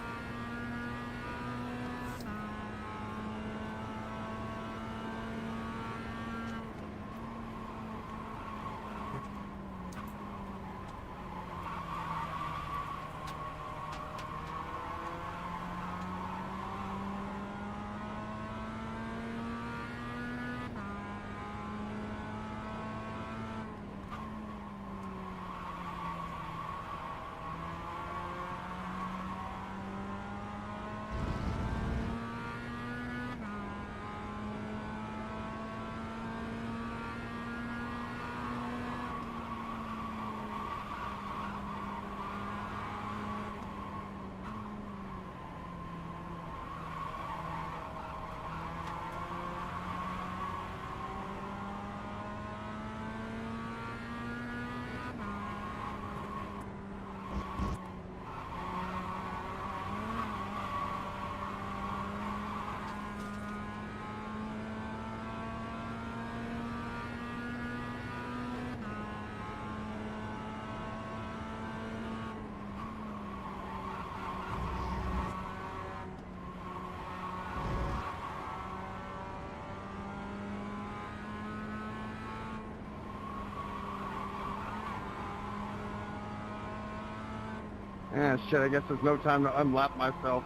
Ah, shit, I guess there's no time to unlap myself.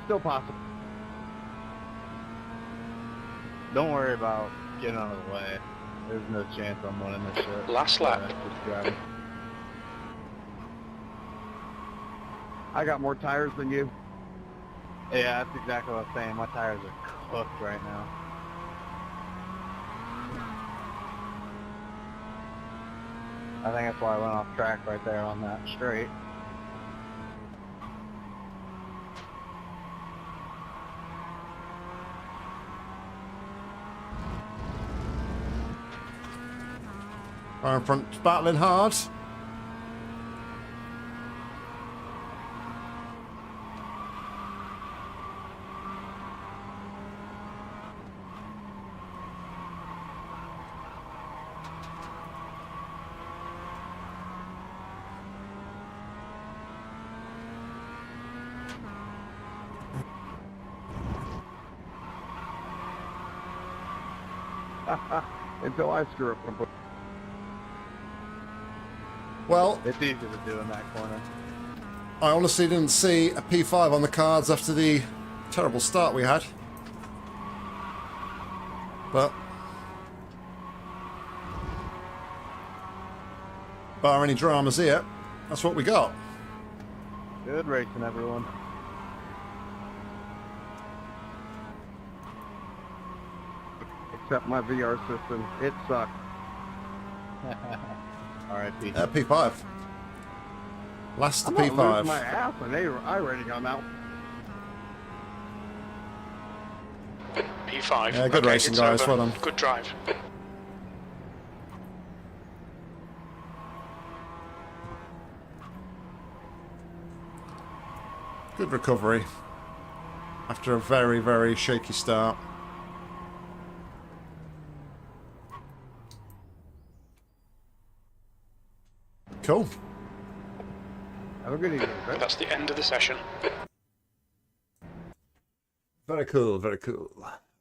Still possible. Don't worry about getting out of the way. There's no chance I'm winning this shit. Last lap. Just driving. I got more tires than you. Yeah, that's exactly what I'm saying. My tires are cooked right now. I think that's why I went off track right there on that straight. Far in front, battling hard. Until I screw up completely. Well, It's easy to do in that corner. I honestly didn't see a P5 on the cards after the terrible start we had. But bar any dramas here, that's what we got. Good racing, everyone. Except my VR system. It sucked. R.I.P. P5. Last I'm not P5. losing my ass on iRacing on that one. P5. Yeah, good racing, it's guys. over. Well done. Good drive. Good recovery after a very, very shaky start. Cool. Have a good evening, Chris. That's the end of the session. Very cool, very cool.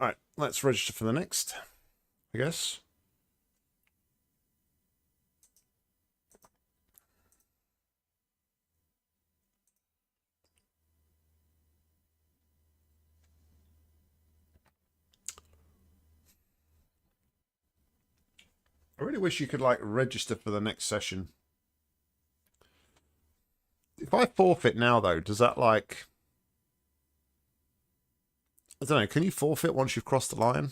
Alright, let's register for the next, I guess. I really wish you could, like, register for the next session. If I forfeit now, though, does that, like... I don't know, can you forfeit once you've crossed the line?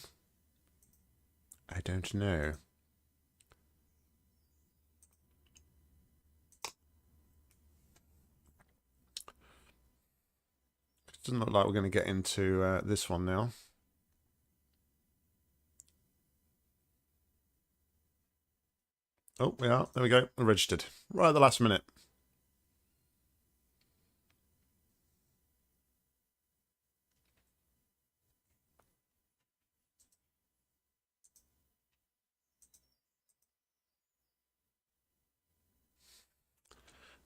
I don't know. It doesn't look like we're going to get into this one now. Oh, we are. There we go. We're registered. Right at the last minute.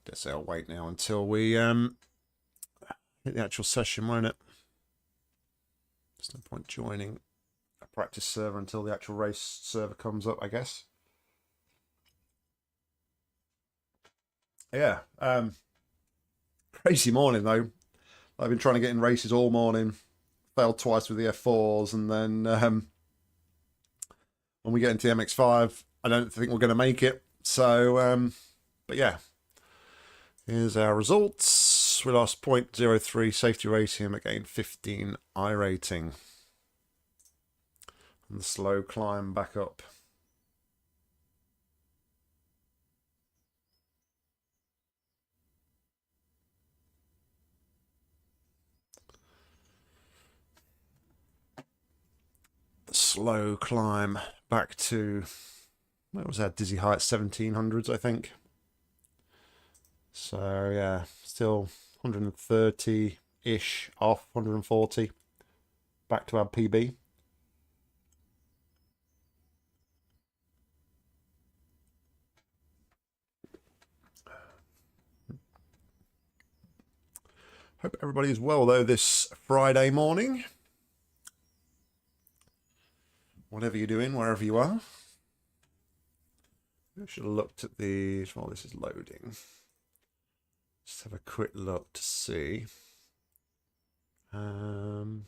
Guess I'll wait now until we hit the actual session, won't it? There's no point joining a practice server until the actual race server comes up, I guess. Yeah. Crazy morning, though. I've been trying to get in races all morning. Failed twice with the F4s, and then when we get into the MX-5, I don't think we're going to make it. So, but yeah. Here's our results. We lost 0.03 safety rating, but gained 15 iRating. And the slow climb back up. The slow climb back to, what was that dizzy height? 1700s, I think. So yeah, still 130-ish off, 140. Back to our PB. Hope everybody is well, though, this Friday morning. Whatever you're doing, wherever you are. I should have looked at these while this is loading. Just have a quick look to see. Trying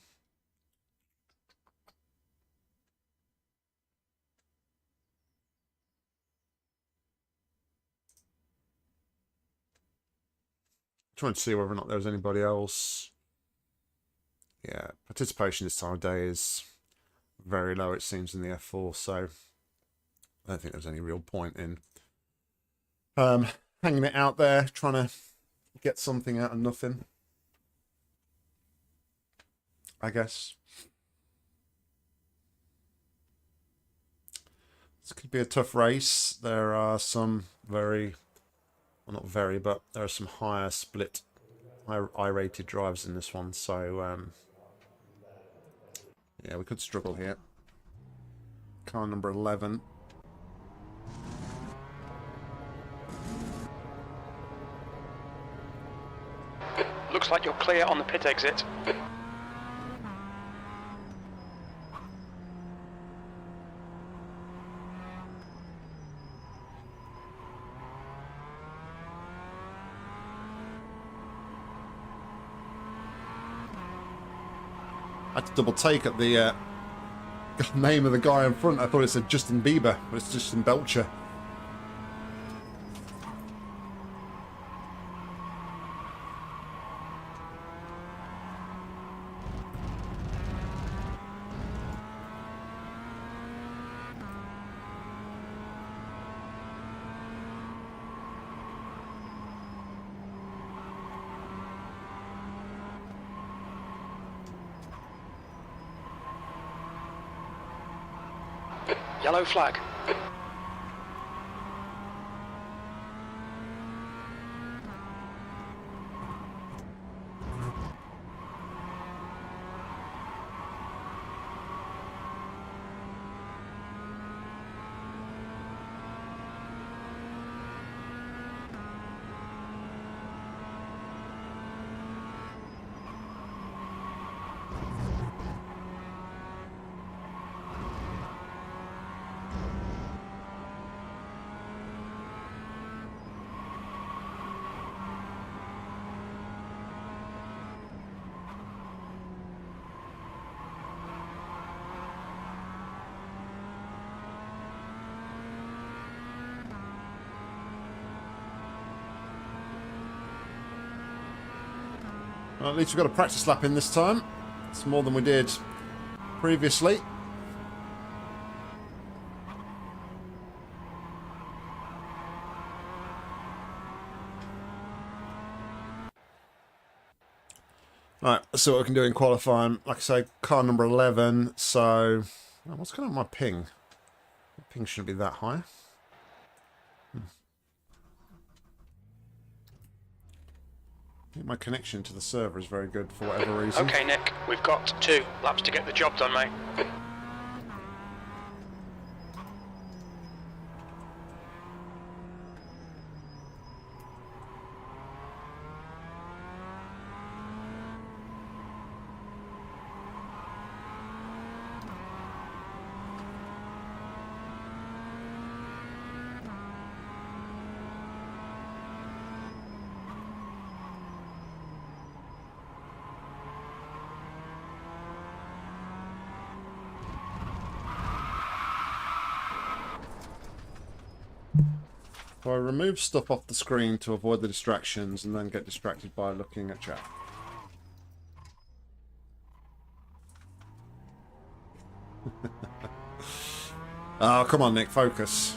to see whether or not there's anybody else. Yeah, participation this time of day is very low, it seems, in the F4, so I don't think there's any real point in Hanging it out there, trying to get something out of nothing, I guess. This could be a tough race. There are some very, well, not very, but there are some higher split, I-rated drives in this one. So, yeah, we could struggle here. Car number 11. Looks like you're clear on the pit exit. I had to double take at the name of the guy in front. I thought it said Justin Bieber, but it's Justin Belcher. Yellow flag. Well, at least we've got a practice lap in this time. It's more than we did previously. Right, let's see what we can do in qualifying. Like I say, car number 11, so... Oh, what's going on with my ping? My ping shouldn't be that high. I think my connection to the server is very good for whatever reason. Okay, Nick, we've got 2 laps to get the job done, mate. So I remove stuff off the screen to avoid the distractions and then get distracted by looking at chat. Oh, come on, Nick, focus.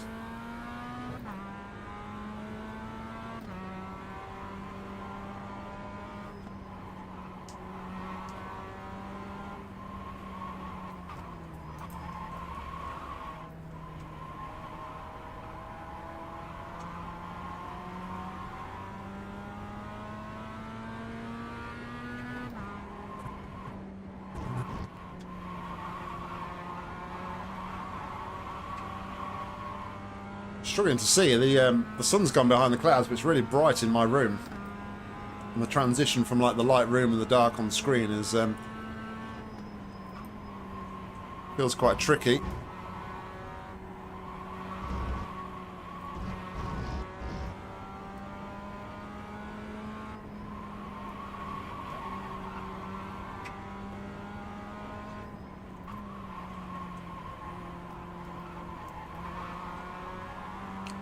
Struggling to see. The sun's gone behind the clouds, but it's really bright in my room. And the transition from like the light room and the dark on the screen is feels quite tricky.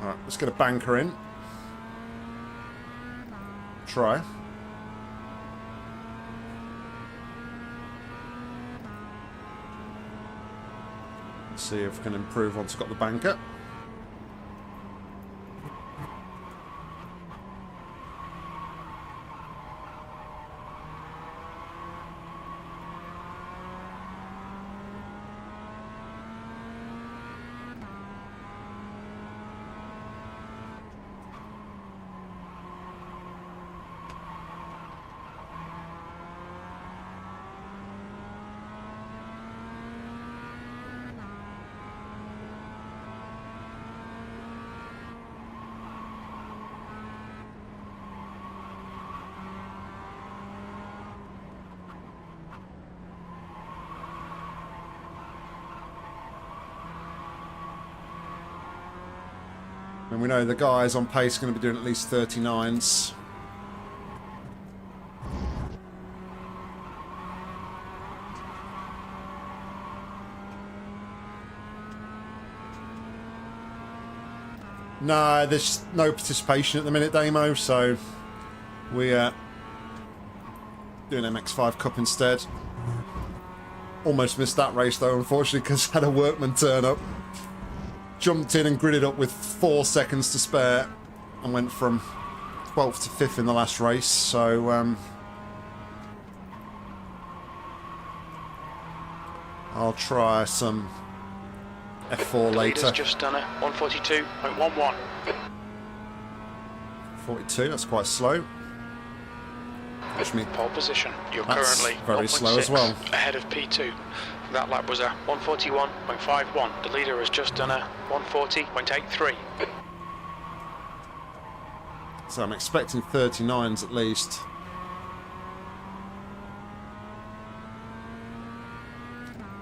Alright, let's get a banker in. Try. Let's see if we can improve once we've got the banker. And we know the guys on pace are going to be doing at least 39s. No, there's no participation at the minute, Damo, so we're doing MX5 Cup instead. Almost missed that race though, unfortunately, because I had a workman turn up. Jumped in and gridded up with 4 seconds to spare and went from 12th to 5th in the last race, so I'll try some F4 later. Just done it. 142.11. 42, that's quite slow. Which means Pole position. You're that's currently very slow as well. ahead of P2. That lap was a 141.51. The leader has just done a 140.83. So I'm expecting 39s at least.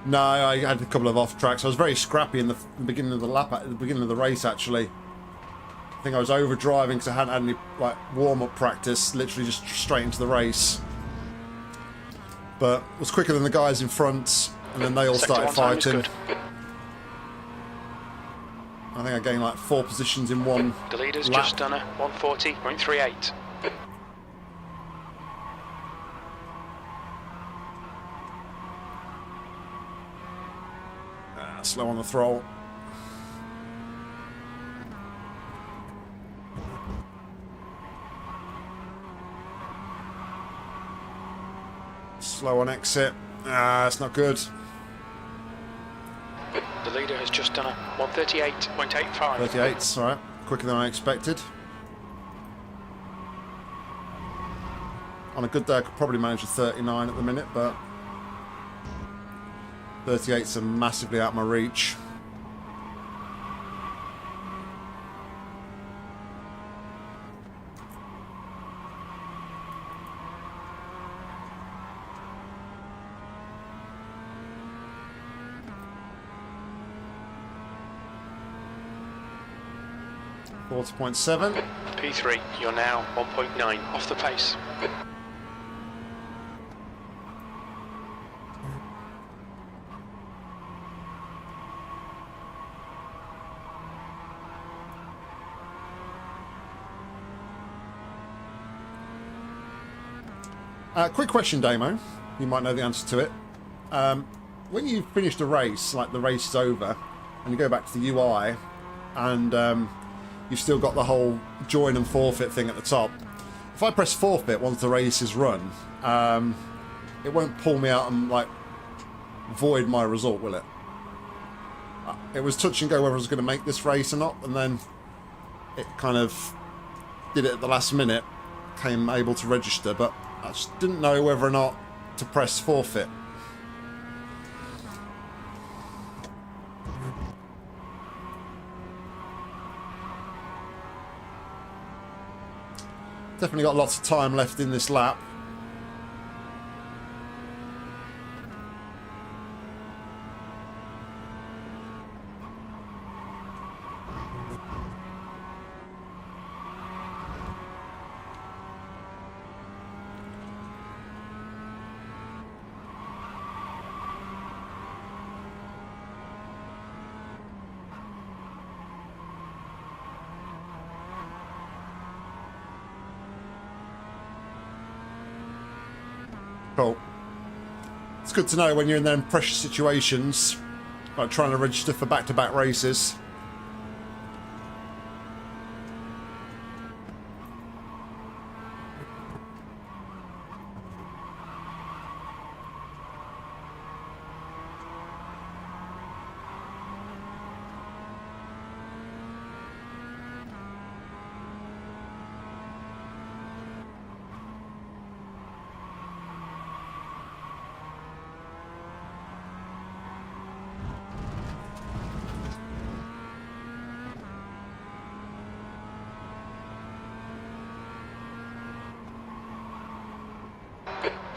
No, I had a couple of off tracks. I was very scrappy in the beginning of the lap, at the beginning of the race actually. I think I was overdriving because I hadn't had any like warm-up practice, literally just straight into the race. But was quicker than the guys in front, and then they all started fighting. I think I gained like 4 positions in one The leader's lap. just done a 140.38. Slow on the throttle. Slow on exit. It's not good. The leader has just done a 138.85. 38's alright. Quicker than I expected. On a good day I could probably manage a 39 at the minute, but 38's are massively out of my reach. .7. P3, you're now 1.9 off the pace. Quick question, Damo. You might know the answer to it. When you've finished a race, like the race is over, and you go back to the UI, and you've still got the whole join and forfeit thing at the top. If I press forfeit once the race is run, it won't pull me out and like void my result, will it? It was touch and go whether I was going to make this race or not, and then it kind of did it at the last minute, came able to register, but I just didn't know whether or not to press forfeit. Definitely got lots of time left in this lap. Cool. It's good to know when you're in them pressure situations, like trying to register for back-to-back races.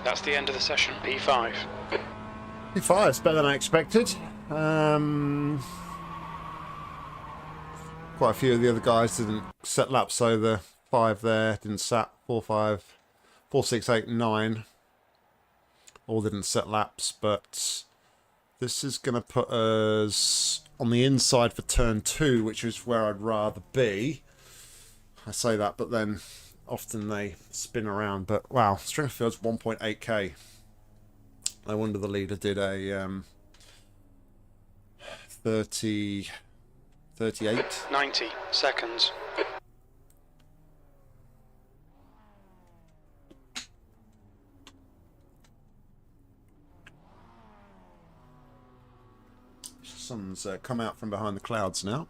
That's the end of the session. P5. P5 is better than I expected. quite a few of the other guys didn't set laps, so the 5 there didn't set 4, 5, 4, 6, 8, 9. All didn't set laps, but this is going to put us on the inside for turn 2, which is where I'd rather be. I say that, but then often they spin around. But wow, Stringfield's 1.8k. No wonder the leader did a 38. 90 seconds. Sun's come out from behind the clouds now.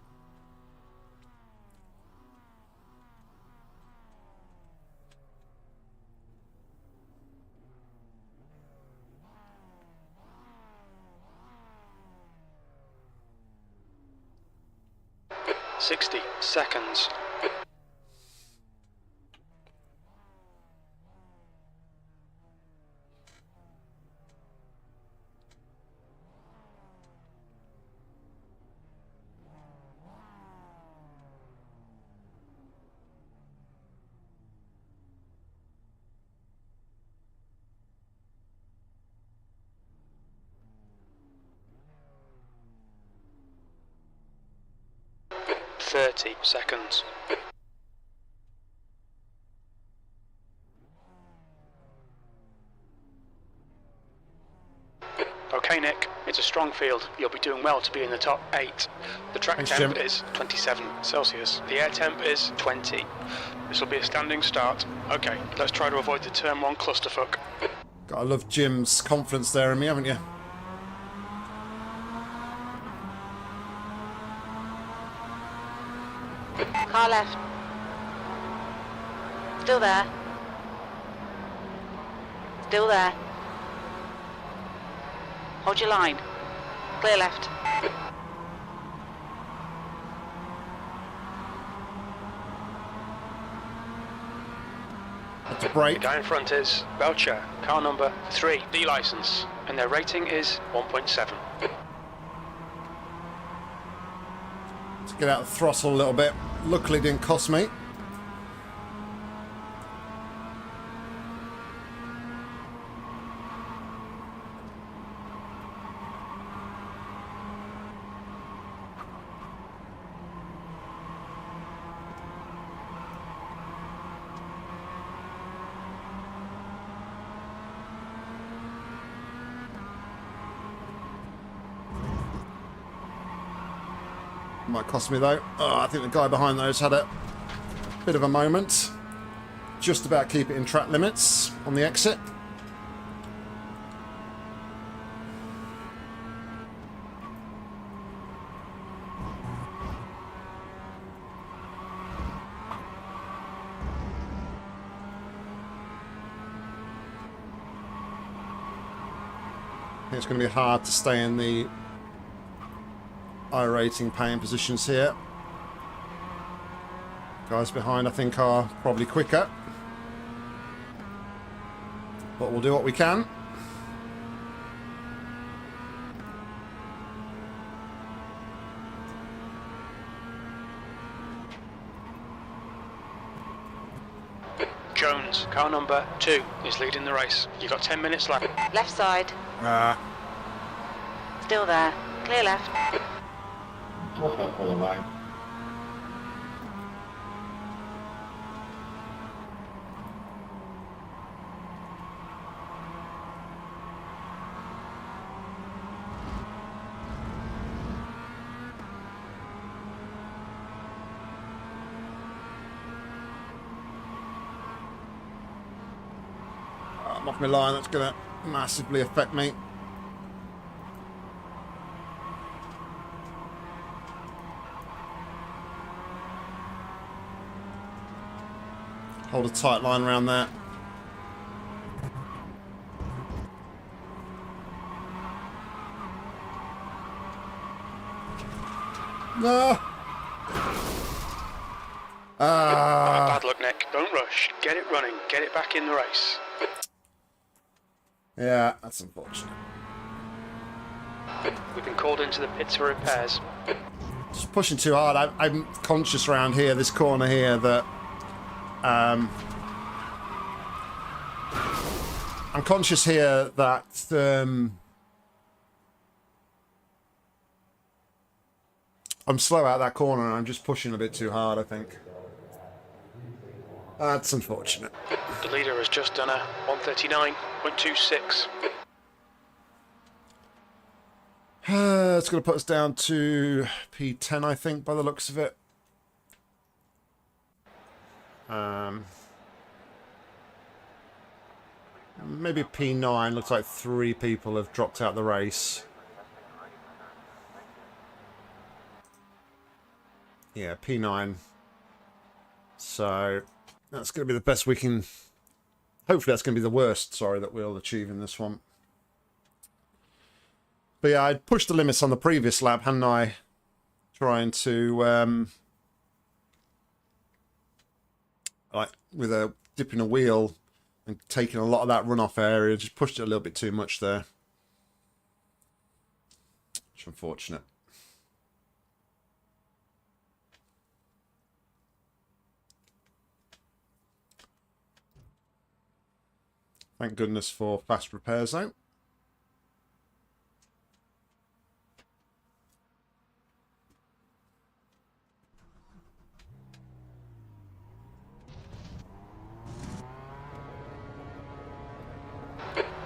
Sixty seconds. Seconds. Okay, Nick, it's a strong field. You'll be doing well to be in the top 8. The track Thanks, temp Jim. is 27 Celsius. The air temp is 20. This will be a standing start. Okay, let's try to avoid the turn 1 clusterfuck. Gotta love Jim's confidence there in me, haven't you? Car left. Still there. Still there. Hold your line. Clear left. That's a break. The guy in front is Belcher, car number 3, D license, and their rating is 1.7. Let's get out the throttle a little bit. Luckily, it didn't cost me. Might cost me though. Oh, I think the guy behind those had a bit of a moment. Just about keep it in track limits on the exit. I think it's going to be hard to stay in the iRacing paying positions here. Guys behind I think are probably quicker, but we'll do what we can. Jones, car number 2, is leading the race. You've got 10 minutes left. Left side. Still there. Clear left. I'm off my line, that's going to massively affect me. Hold a tight line around that. No! Bad luck, Nick. Don't rush. Get it running. Get it back in the race. Yeah, that's unfortunate. We've been called into the pits for repairs. Just pushing too hard. I'm conscious around here, this corner here, that I'm conscious here that I'm slow out that corner and I'm just pushing a bit too hard, I think. That's unfortunate. The leader has just done a 139.26. It's going to put us down to P10, I think, by the looks of it. Maybe P9. Looks like 3 people have dropped out the race. Yeah, P9. So that's going to be the best we can... Hopefully that's going to be the worst, sorry, that we'll achieve in this one. But yeah, I pushed the limits on the previous lap, hadn't I? Trying to, like, with a dipping a wheel and taking a lot of that runoff area, just pushed it a little bit too much there. Which is unfortunate. Thank goodness for fast repairs, though.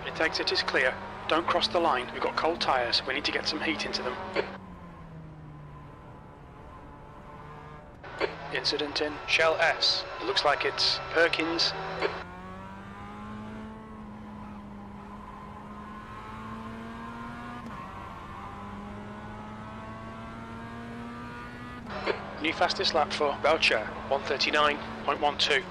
Pit exit is clear. Don't cross the line. We've got cold tyres. We need to get some heat into them. Incident in Shell S. It looks like it's Perkins. New fastest lap for Belcher, 139.12.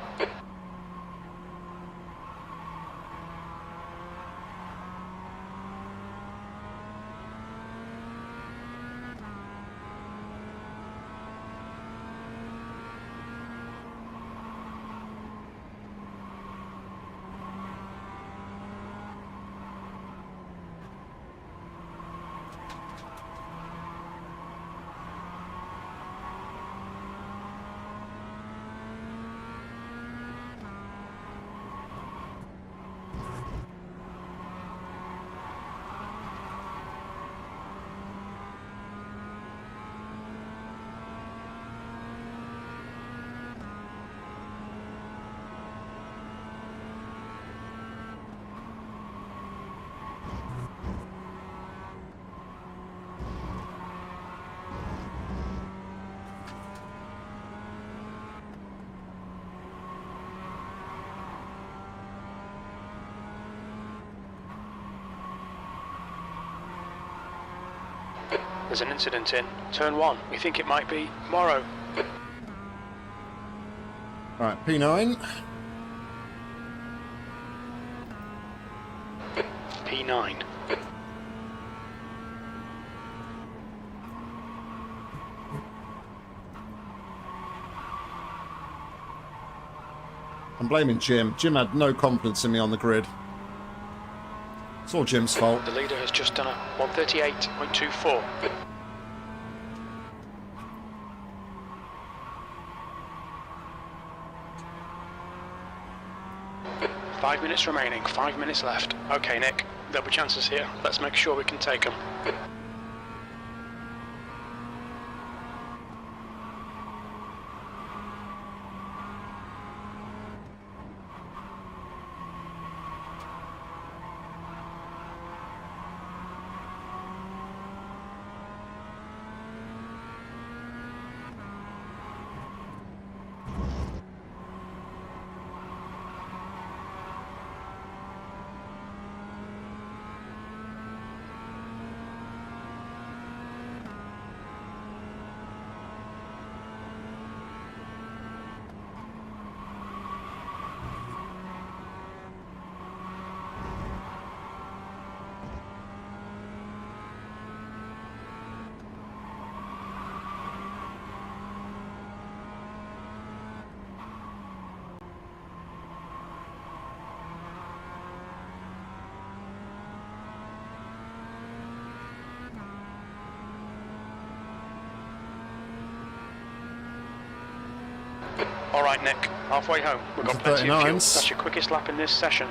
There's an incident in turn 1. We think it might be Morrow. Right, P9. P9. I'm blaming Jim. Jim had no confidence in me on the grid. It's all Jim's fault. The leader has just done a 138.24. Five minutes remaining, 5 minutes left. Okay, Nick, there'll be chances here. Let's make sure we can take them. All right, Nick, halfway home. We've got That's plenty of fuel. 39s. That's your quickest lap in this session.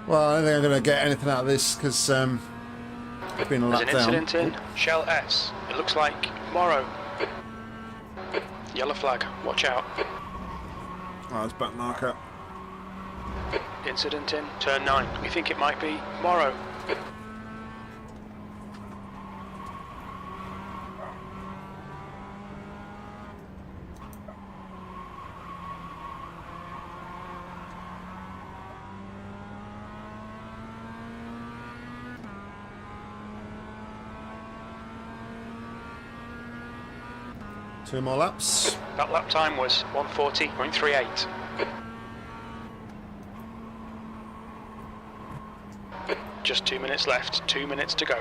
Well, I don't think I'm going to get anything out of this because it's been a There's lap an down. incident in Shell S. It looks like Morrow. Yellow flag. Watch out. Oh, it's back marker. Incident in turn 9. We think it might be Morrow. Two more laps. That lap time was 1:40.38. Just 2 minutes left. 2 minutes to go.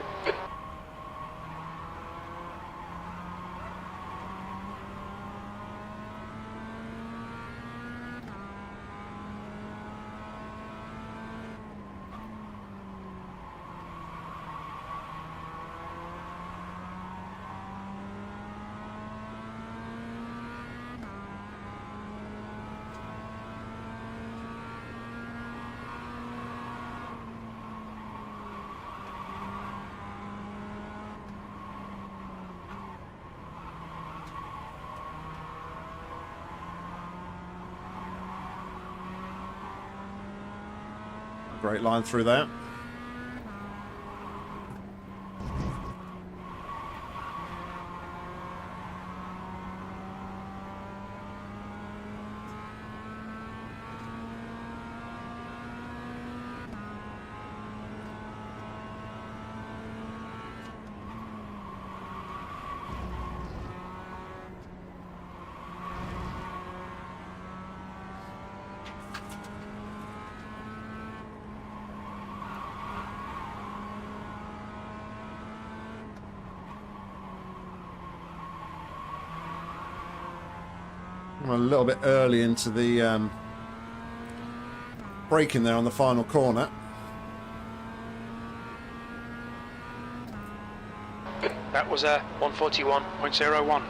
Great line through there. I'm a little bit early into the braking there on the final corner. That was a 1:41.01.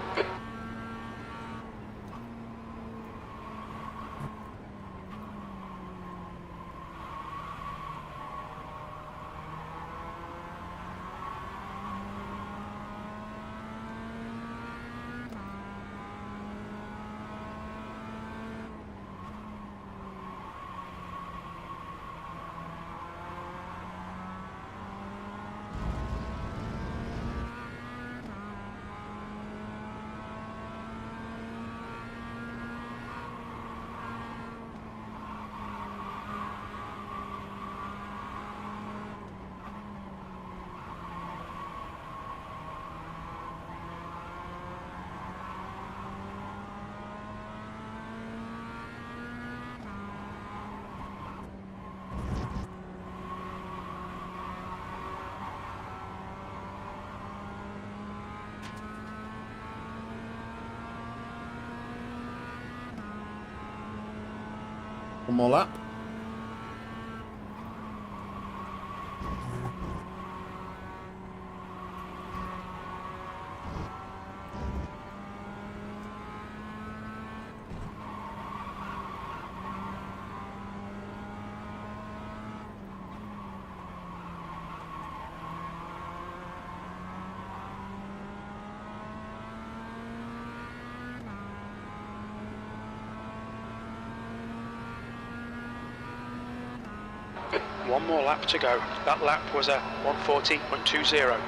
One more lap. one more lap to go. That lap was a 1:40.20.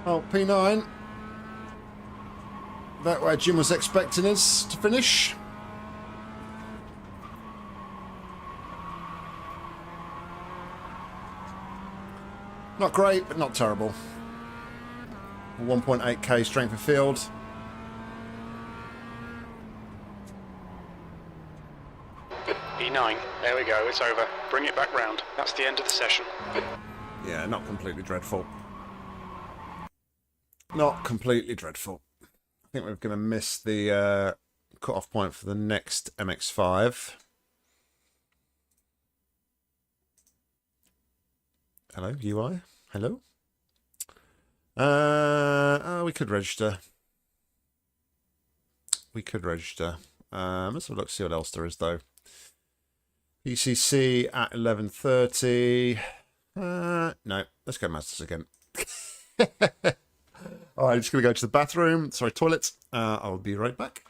Well, P9. That where Jim was expecting us to finish. Not great, but not terrible. 1.8k strength of field. E9, there we go, it's over. Bring it back round. That's the end of the session. Yeah, not completely dreadful. Not completely dreadful. I think we're going to miss the cut-off point for the next MX-5. Hello, UI. Hello. Oh, we could register. We could register. Let's have a look, see what else there is, though. ECC at 11:30. No, let's go Masters again. All right, I'm just going to go to the bathroom. Sorry, toilet. I'll be right back.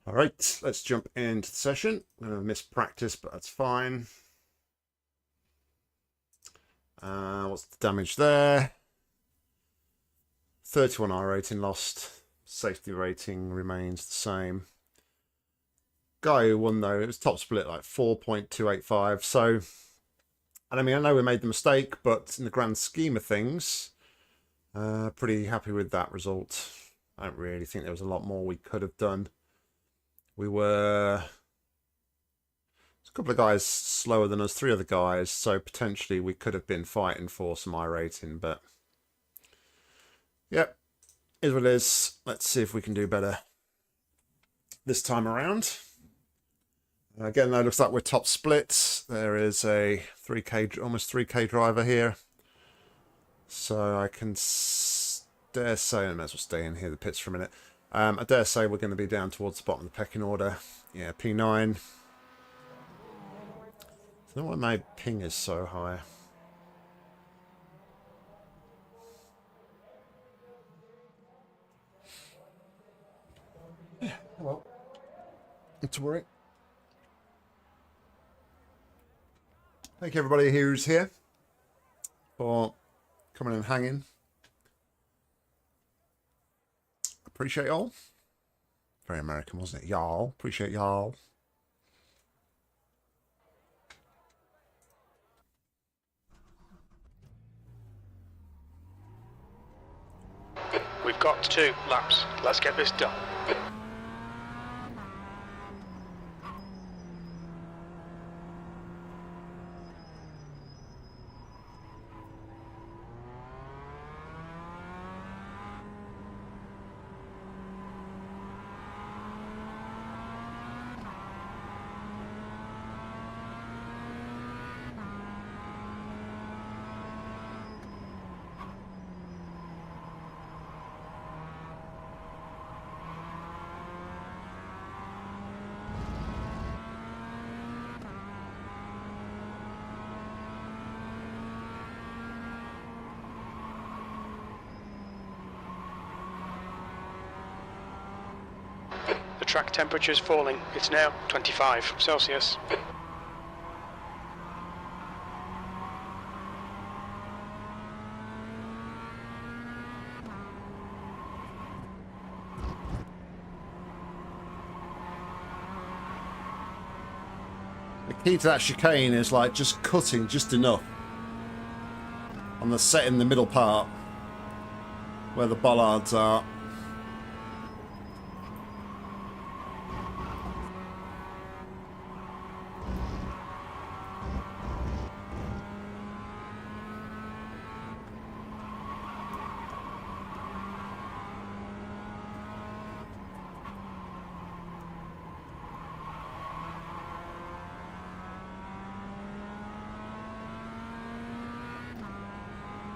All right, let's jump into the session. I'm going to miss practice, but that's fine. What's the damage there? 31 I rating lost. Safety rating remains the same. Guy who won though, it was top split like 4.285. So, and I mean, I know we made the mistake, but in the grand scheme of things, pretty happy with that result. I don't really think there was a lot more we could have done. There's a couple of guys slower than us, 3 other guys, so potentially we could have been fighting for some I rating, but yep, is what it is. Let's see if we can do better this time around. Again, though, looks like we're top split. There is a 3K, almost 3K driver here, so I can dare say, I may as well stay in here the pits for a minute. I dare say we're going to be down towards the bottom of the pecking order. Yeah, P9. I don't know why my ping is so high. Yeah, well, not to worry. Thank you everybody who's here for coming and hanging. Appreciate y'all. Very American, wasn't it? Y'all. Appreciate y'all. We've got 2 laps. Let's get this done. The track temperature is falling. It's now 25 Celsius. The key to that chicane is like just cutting just enough on the set in the middle part where the bollards are.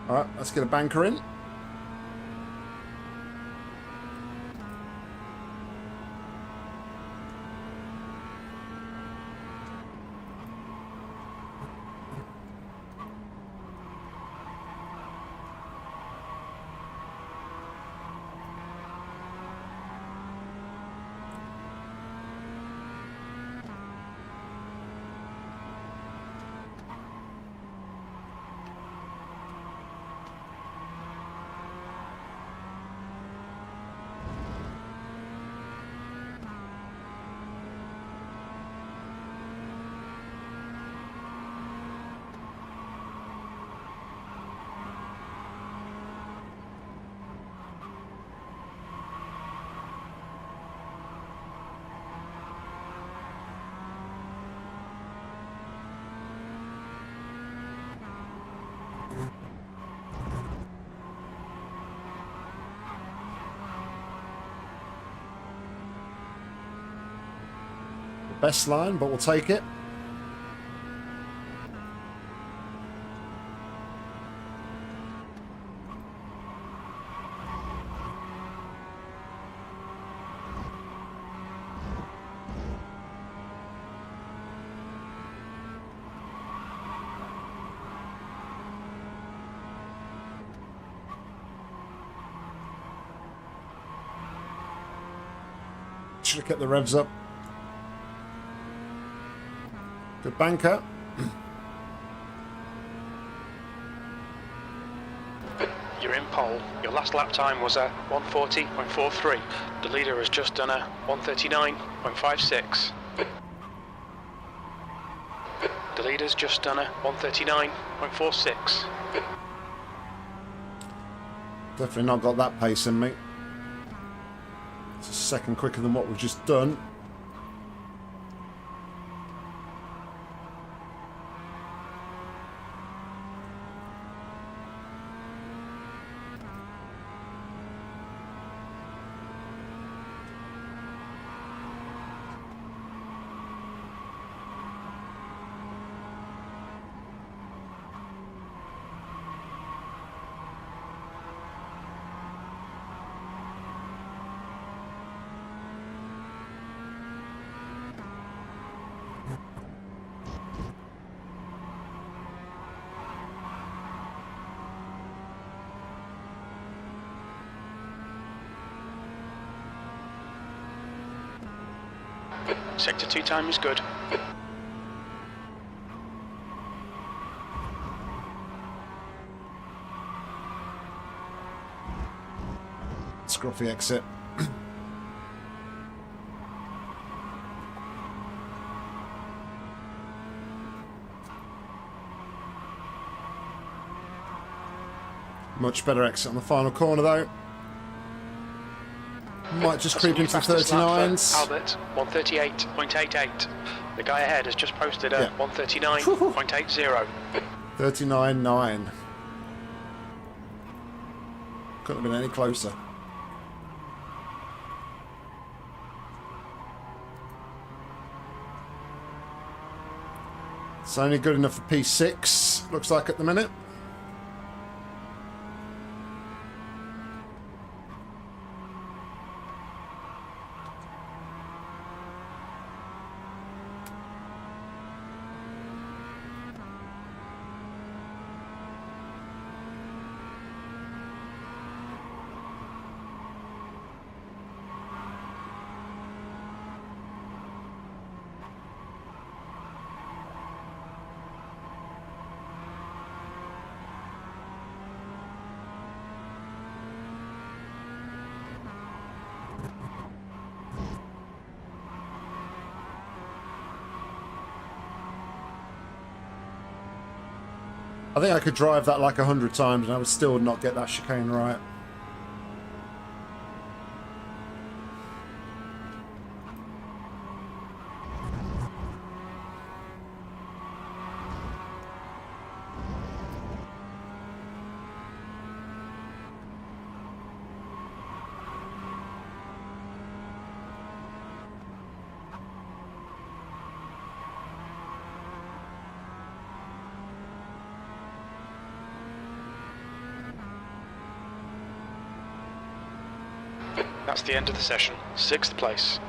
All right, let's get a banker in. Best line, but we'll take it. Should have kept the revs up. Good banker. You're in pole. Your last lap time was a 1:40.43. The leader has just done a 1:39.56. The leader's just done a 1:39.46. Definitely not got that pace in me. It's a second quicker than what we've just done. Sector 2 time is good. Scruffy exit. Much better exit on the final corner though. Might just creep into the 39s. Albert, 1:38.88. The guy ahead has just posted a 1:39.80. 39.9. Couldn't have been any closer. It's only good enough for P6, looks like at the minute. I think I could drive that like 100 times and I would still not get that chicane right. That's the end of the session. 6th place.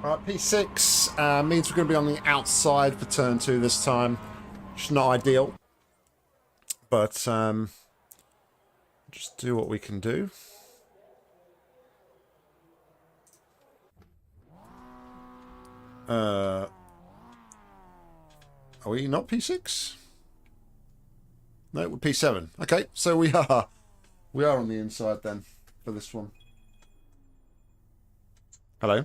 Right, P6 means we're going to be on the outside for turn 2 this time. Which is not ideal. But just do what we can do. Are we not P6? No, we're P7. Okay, so we are on the inside then for this one. Hello.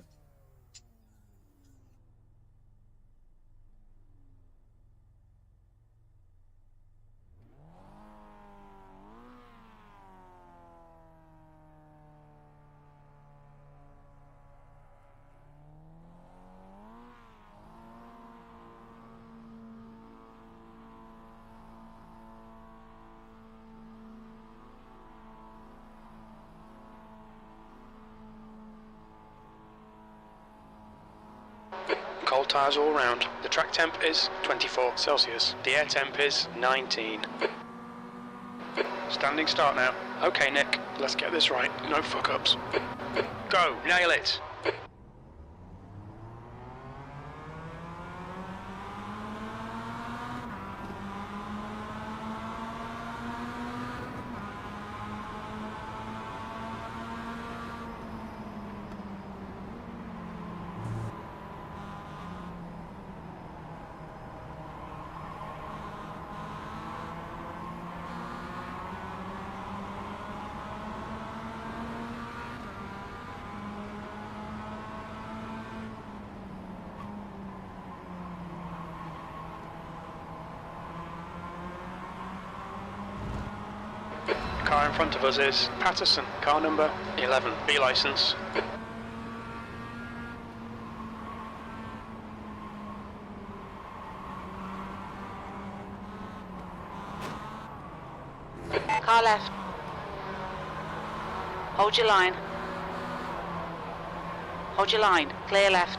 Cold tyres all round. The track temp is 24 Celsius. The air temp is 19. Standing start now. Okay, Nick, let's get this right. No fuck-ups. Go, nail it. Car in front of us is Patterson, car number 11, B licence. Car left. Hold your line. Hold your line. Clear left.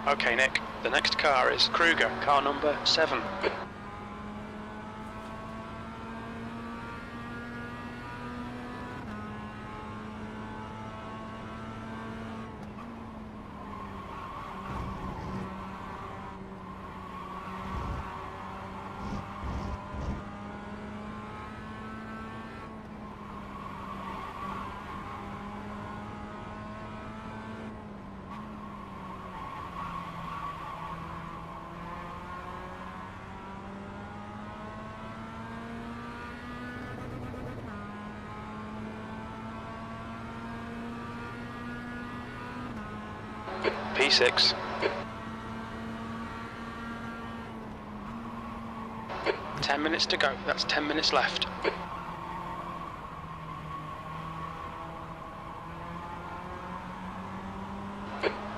Okay, Nick. The next car is Kruger, car number 7. P6. Ten minutes to go. That's 10 minutes left.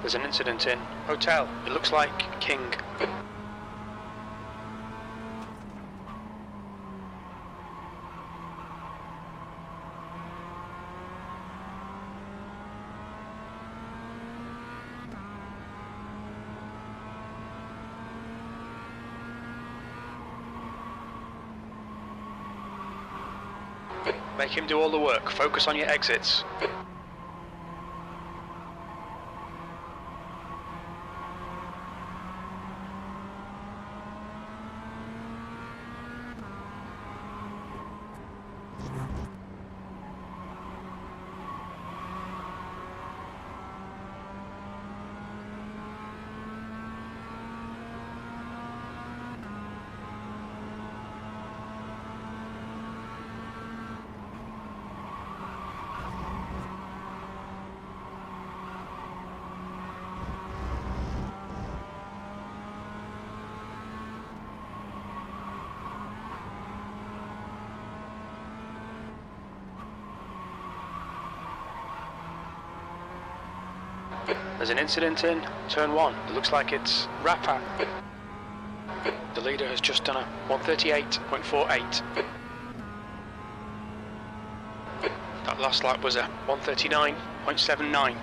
There's an incident in hotel. It looks like King. Make him do all the work. Focus on your exits. There's an incident in turn 1. It looks like it's Rapper. The leader has just done a 138.48. That last lap was a 139.79.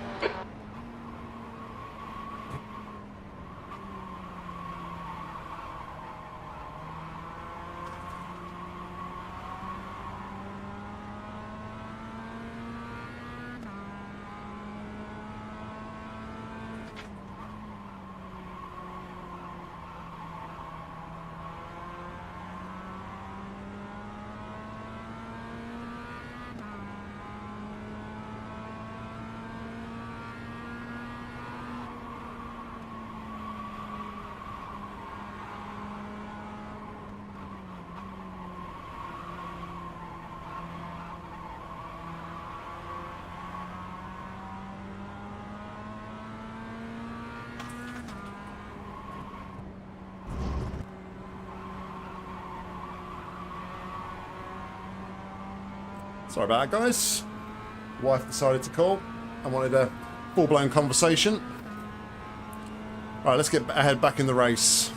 Sorry about that, guys. Wife decided to call. I wanted a full-blown conversation. Right, let's get ahead back in the race.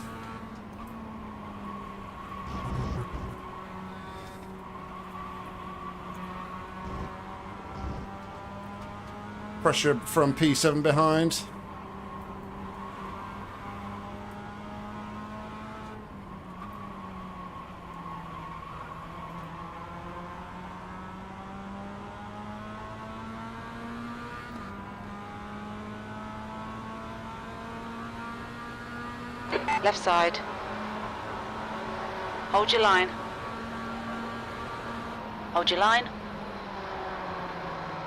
Pressure from P7 behind. Left side. Hold your line. Hold your line.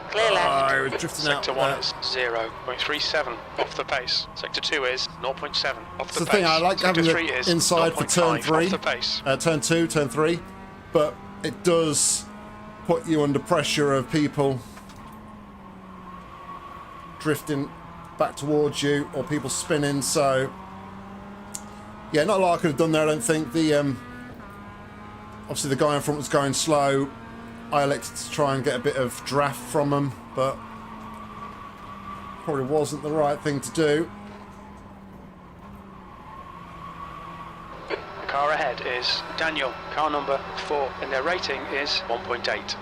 Clear left. I was drifting out. Sector 1 is 0.37 off the pace. Sector 2 is 0.7 off the That's pace. the thing, I like Sector having 3 it is inside for turn 0.5 3. off the pace. Turn 2, turn 3. But it does put you under pressure of people drifting back towards you or people spinning, so Yeah, not a lot I could have done there, I don't think. Obviously the guy in front was going slow. I elected to try and get a bit of draft from him, but probably wasn't the right thing to do. The car ahead is Daniel, car number 4, and their rating is 1.8.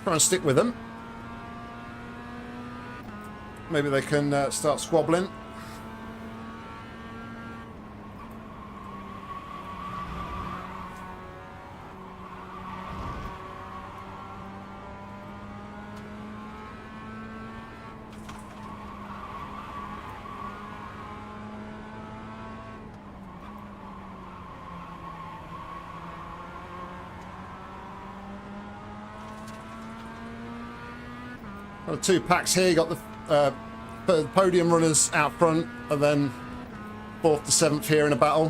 Try and stick with them. Maybe they can start squabbling. Got 2 packs here. You got the podium runners out front, and then 4th to 7th here in a battle.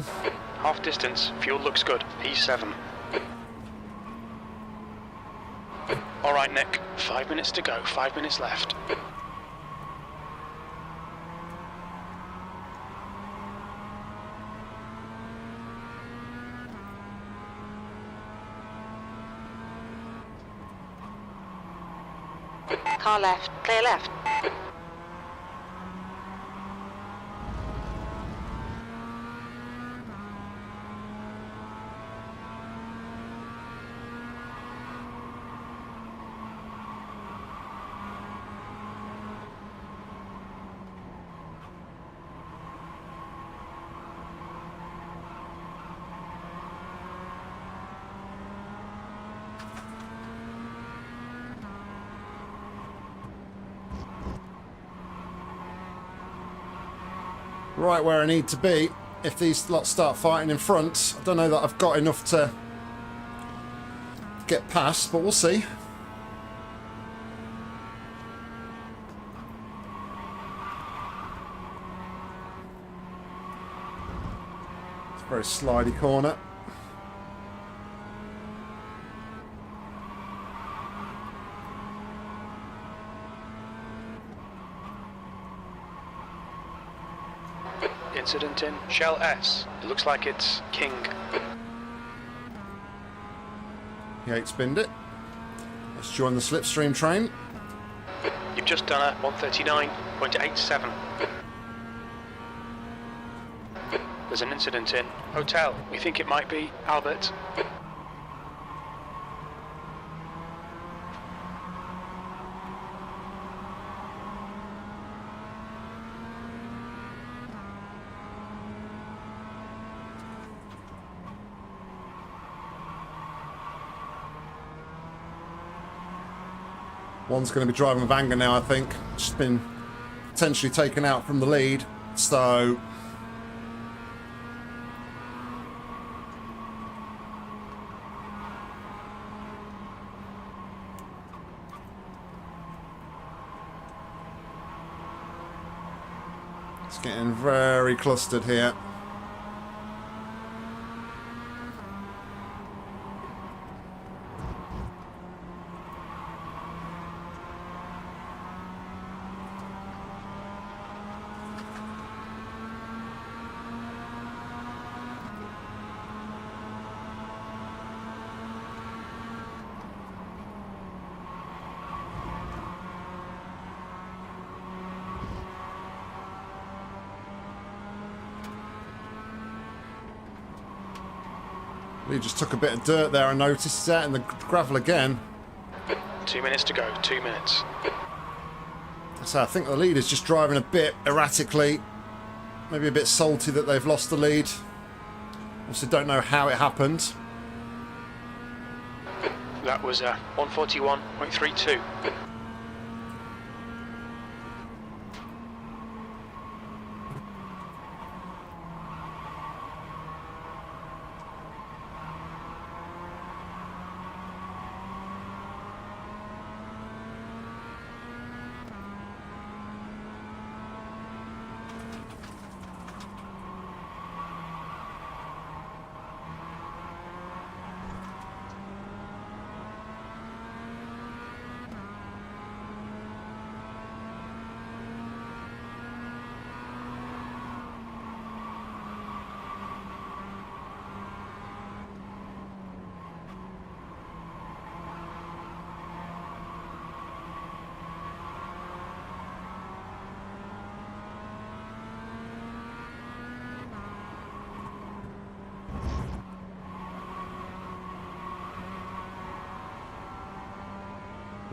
Half distance, fuel looks good, P7. Alright Nick, 5 minutes to go, 5 minutes left. Car left. Clear left. Right where I need to be. If these lots start fighting in front, I don't know that I've got enough to get past, but we'll see. It's a very slidey corner. Incident in Shell S. It looks like it's King. He 8-spinned it. Let's join the slipstream train. You've just done a 139.87. There's an incident in Hotel. We think it might be Albert. One's going to be driving with anger now, I think. Just been potentially taken out from the lead, so... It's getting very clustered here. He just took a bit of dirt there, I noticed. He's out in the gravel again. 2 minutes to go, 2 minutes. So I think the lead is just driving a bit erratically. Maybe a bit salty that they've lost the lead. Also don't know how it happened. That was 141.32.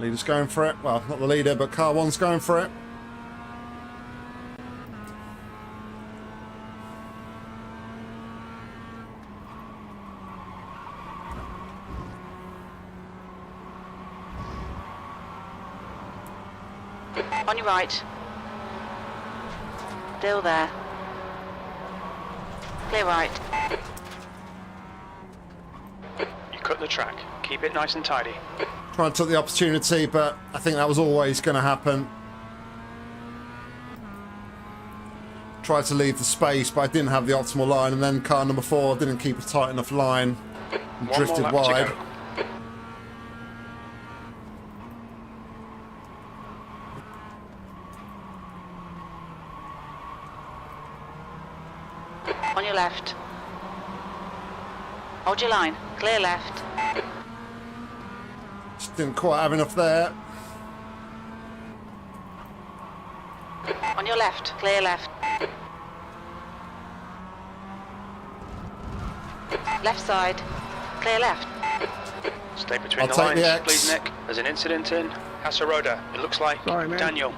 Leader's going for it. Well, not the leader, but car one's going for it. On your right. Still there. Clear right. You cut the track. Keep it nice and tidy. Tried to take the opportunity, but I think that was always going to happen. Tried to leave the space, but I didn't have the optimal line, and then car number 4 didn't keep a tight enough line and drifted One more lap wide. to go. On your left. Hold your line. Clear left. Just didn't quite have enough there. On your left. Clear left. Left side. Clear left. Stay between I'll the take lines, the X. please, Nick. There's an incident in Hasaroda. It looks like Sorry, man. Daniel.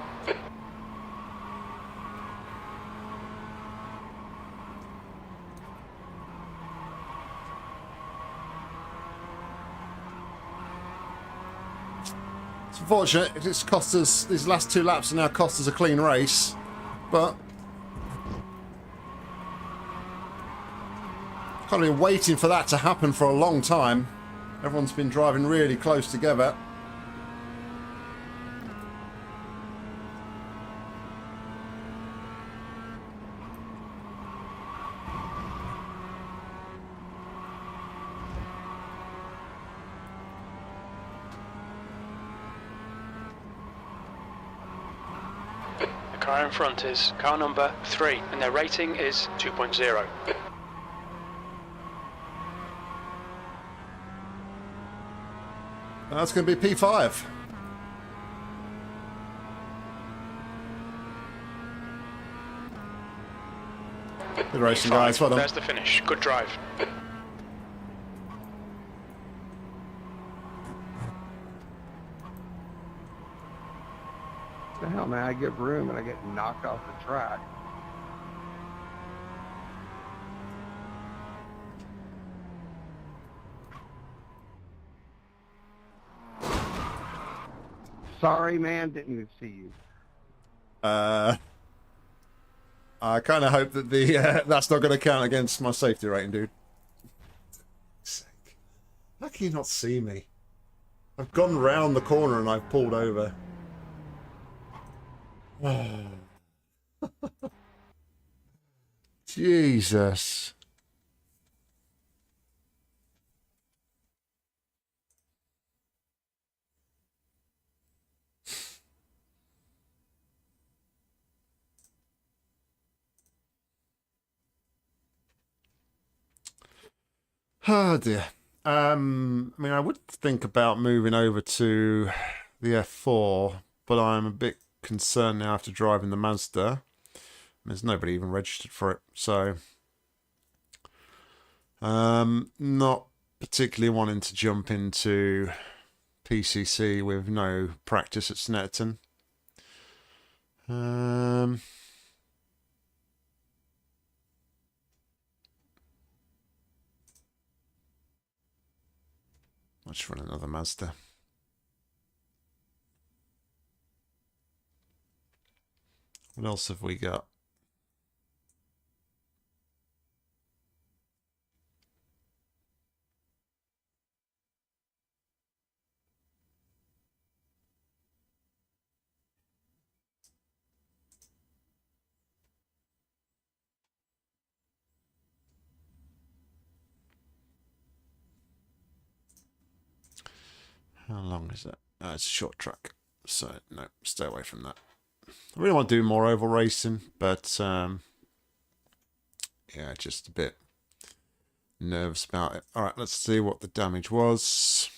It's unfortunate. It's cost us, these last 2 laps have now cost us a clean race, but kind of been waiting for that to happen for a long time. Everyone's been driving really close together. The car in front is car number 3, and their rating is 2.0. And that's going to be P5. Good racing, guys. Well done. There's the finish. Good drive. The hell, man, I get room and I get knocked off the track. Sorry, man, didn't even see you. I kind of hope that the that's not going to count against my safety rating, dude. Sake. How can you not see me? I've gone round the corner and I've pulled over. Jesus. Oh dear. I mean, I would think about moving over to the F4, but I'm a bit concerned now after driving the Mazda. There's nobody even registered for it, so not particularly wanting to jump into PCC with no practice at Snetterton. I'll just run another Mazda. What else have we got? How long is that? It's a short track, so no, stay away from that. I really want to do more oval racing, but yeah, just a bit nervous about it. All right, let's see what the damage was.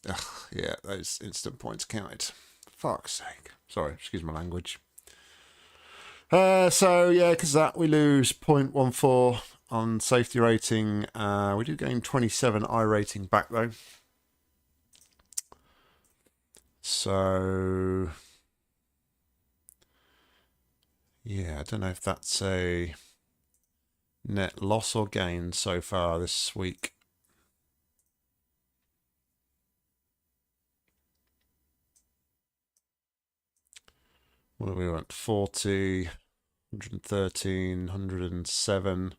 Ugh, yeah, those instant points counted. Fuck's sake. Sorry, excuse my language. So yeah, because that we lose 0.14 on safety rating. We did gain 27 iRating back though. So yeah, I don't know if that's a net loss or gain so far this week. What do we want? 40, 113, 107,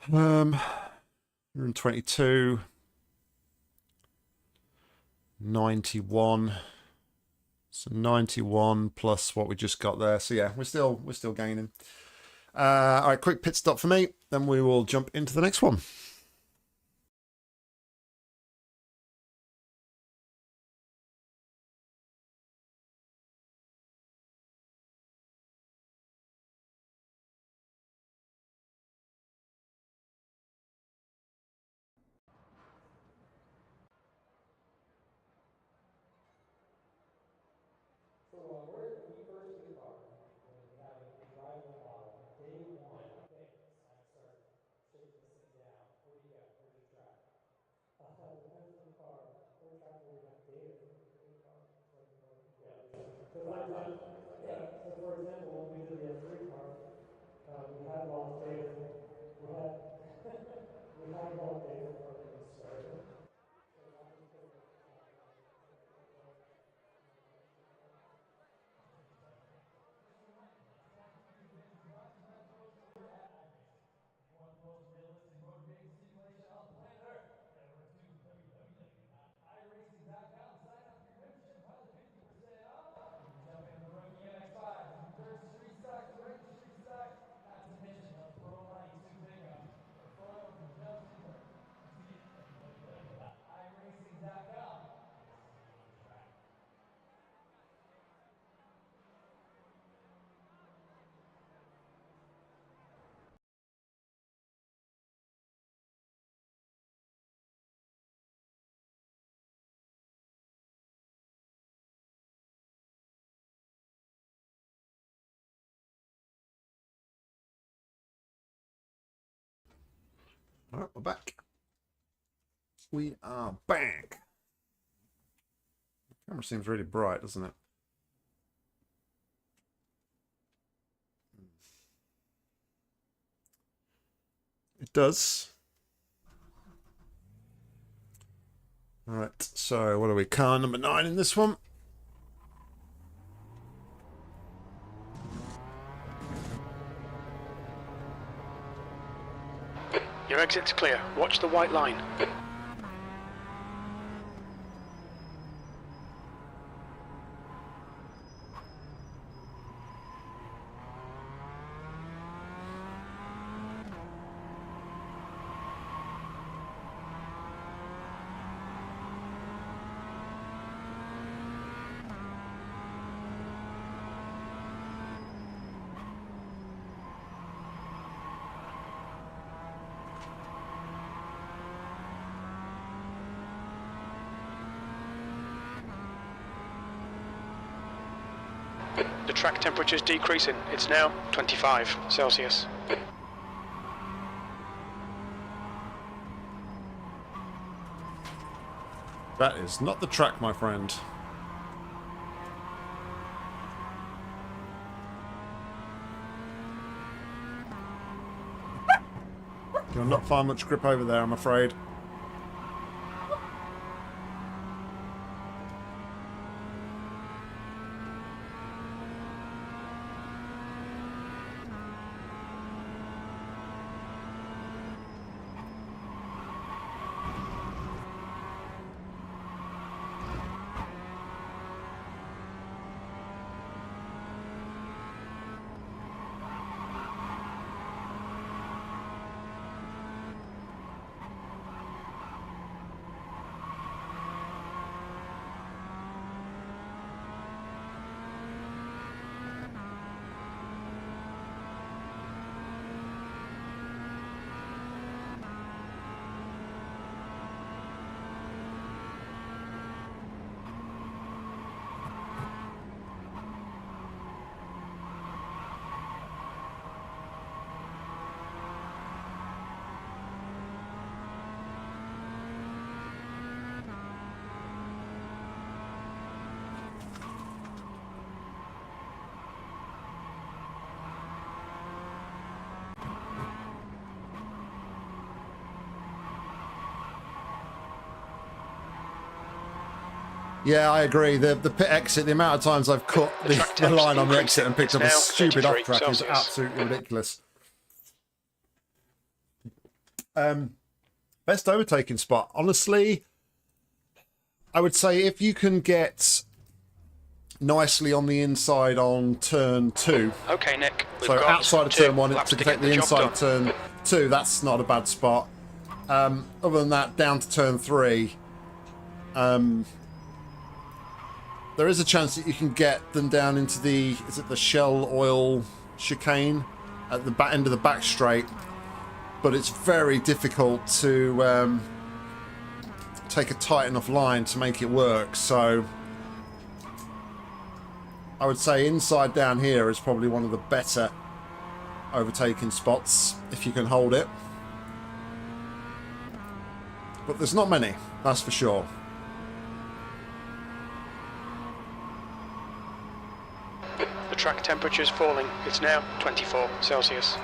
122, 91. So 91 plus what we just got there. So yeah, we're still gaining. All right, quick pit stop for me. Then we will jump into the next one. So when you first get a car, and you have a drivable model, day one, okay, let's start shaking this thing down. Where do you go? Where's your track? Depends on the car. There are tracks where we have data for every car. So for example, when we did the F3 car, we had log data. We had we had log data from when we started. So that was because of we're at iRacing, one of the most realistic motor vehicle simulation on planet Earth. Head over to www.iracing.com to sign up for your membership for the 50% off. You can jump into the rookie MX-5s and reserve street stocks or regular street stocks. Not to mention the Pro Light 2 pickup for fun over the jumps and turns. See it at www.iracing.com. We'll see you on the track. All right, we're back. We are back. The camera seems really bright, doesn't it? It does. All right, so what are we? Car number 9 in this one. Your exit's clear. Watch the white line. The track temperature is decreasing. It's now 25 Celsius. That is not the track, my friend. You'll not find much grip over there, I'm afraid. Yeah, I agree. The pit exit, the amount of times I've cut the line on the exit and picked up a stupid off track is absolutely ridiculous. Best overtaking spot. Honestly, I would say if you can get nicely on the inside on turn 2. Okay, Nick. So outside of turn 1 to take the inside of turn 2, that's not a bad spot. Other than that, down to turn 3, there is a chance that you can get them down into the, is it the Shell Oil chicane at the back end of the back straight, but it's very difficult to take a tight enough line to make it work. So I would say inside down here is probably one of the better overtaking spots if you can hold it. But there's not many, that's for sure. The track temperature is falling. It's now 24 Celsius.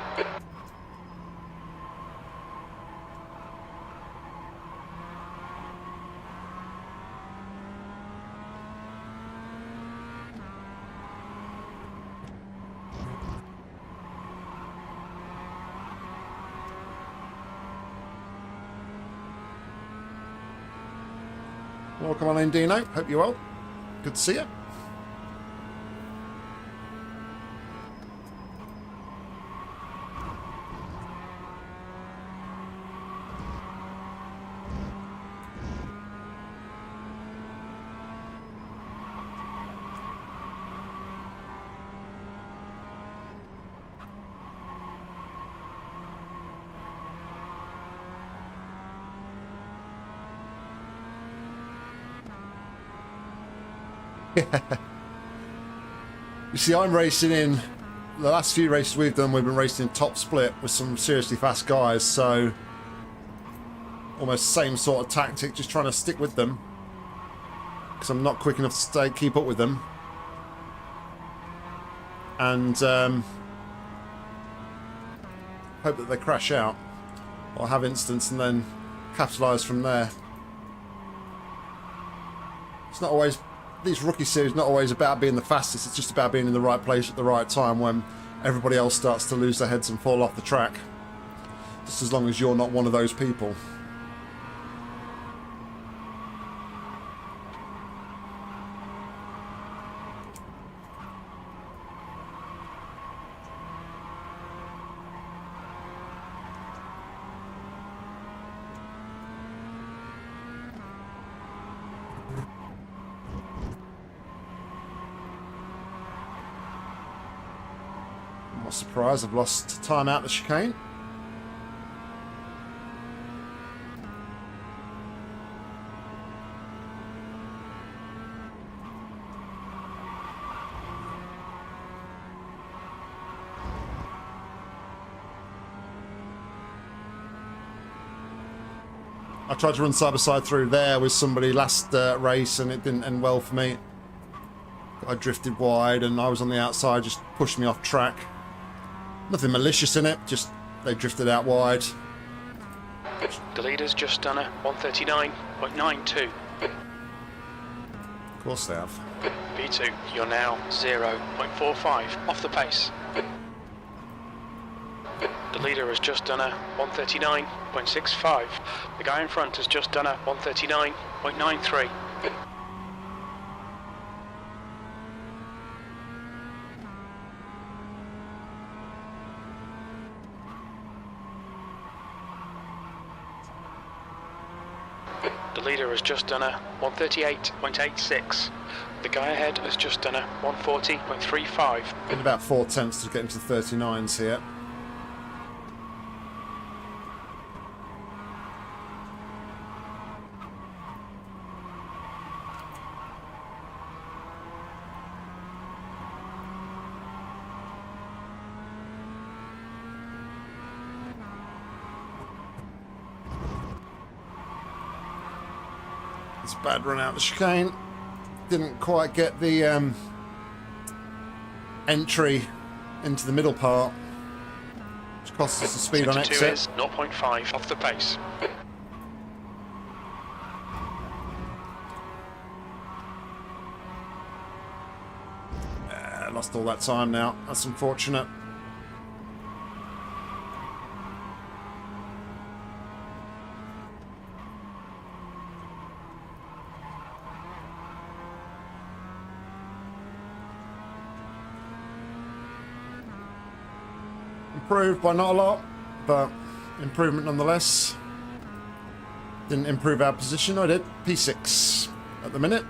Welcome on in, Dino. Hope you're well. Good to see you. You see, I'm racing in the last few races we've done. We've been racing in top split with some seriously fast guys, so almost same sort of tactic, just trying to stick with them because I'm not quick enough to keep up with them, and hope that they crash out or have instance and then capitalise from there. It's not always, these rookie series, not always about being the fastest. It's just about being in the right place at the right time when everybody else starts to lose their heads and fall off the track. Just as long as you're not one of those people. Not surprised I've lost time out the chicane. I tried to run side by side through there with somebody last race and it didn't end well for me. I drifted wide and I was on the outside, just pushed me off track. Nothing malicious in it, just they drifted out wide. The leader's just done a 139.92. Of course they have. P2, you're now 0.45 off the pace. The leader has just done a 139.65. The guy in front has just done a 139.93. The leader has just done a 138.86. The guy ahead has just done a 140.35. In about 4 tenths to get into the 39s here. It's a bad run out the chicane. Didn't quite get the entry into the middle part, which costs us the speed on exit. Is 0.5 off the pace. lost all that time now. That's unfortunate. Improved by not a lot, but improvement nonetheless. Didn't improve our position, I did. P6 at the minute.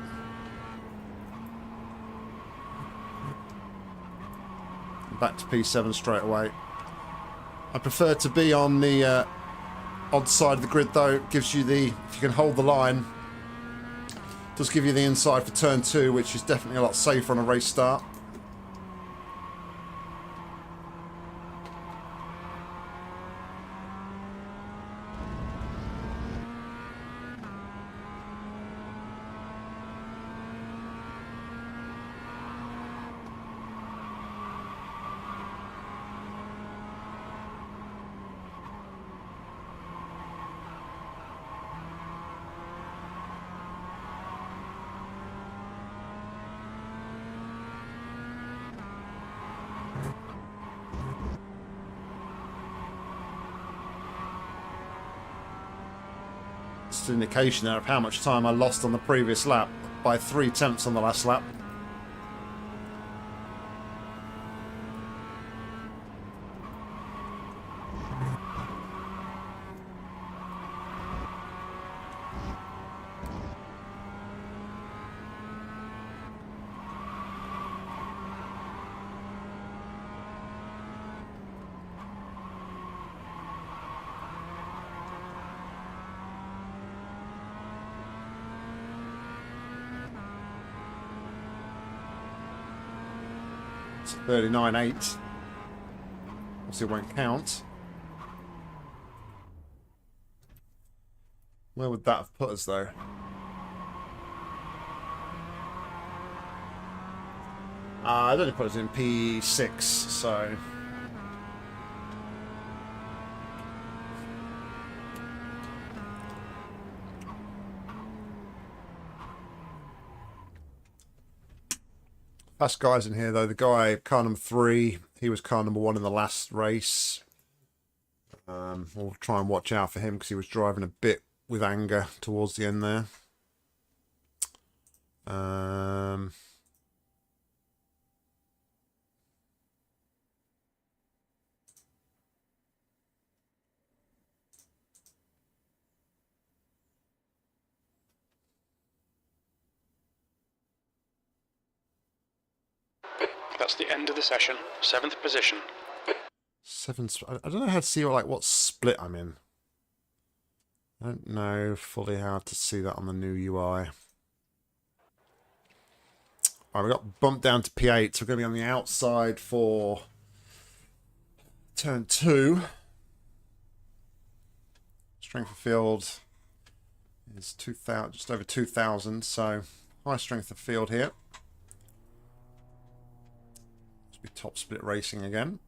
Back to P7 straight away. I prefer to be on the odd side of the grid though. It gives you the, if you can hold the line, it does give you the inside for turn 2, which is definitely a lot safer on a race start. It's an indication there of how much time I lost on the previous lap by 3/10 on the last lap. It's 39.8. Obviously it won't count. Where would that have put us though? I'd only put us in P6, so... Fast guys in here though. The guy, car number 3, he was car number 1 in the last race. We'll try and watch out for him because he was driving a bit with anger towards the end there. That's the end of the session. 7th position. I don't know how to see what split I'm in. I don't know fully how to see that on the new UI. Alright, we got bumped down to P8, so we're going to be on the outside for turn 2. Strength of field is 2,000, just over 2,000, so high strength of field here. Must be top split racing again.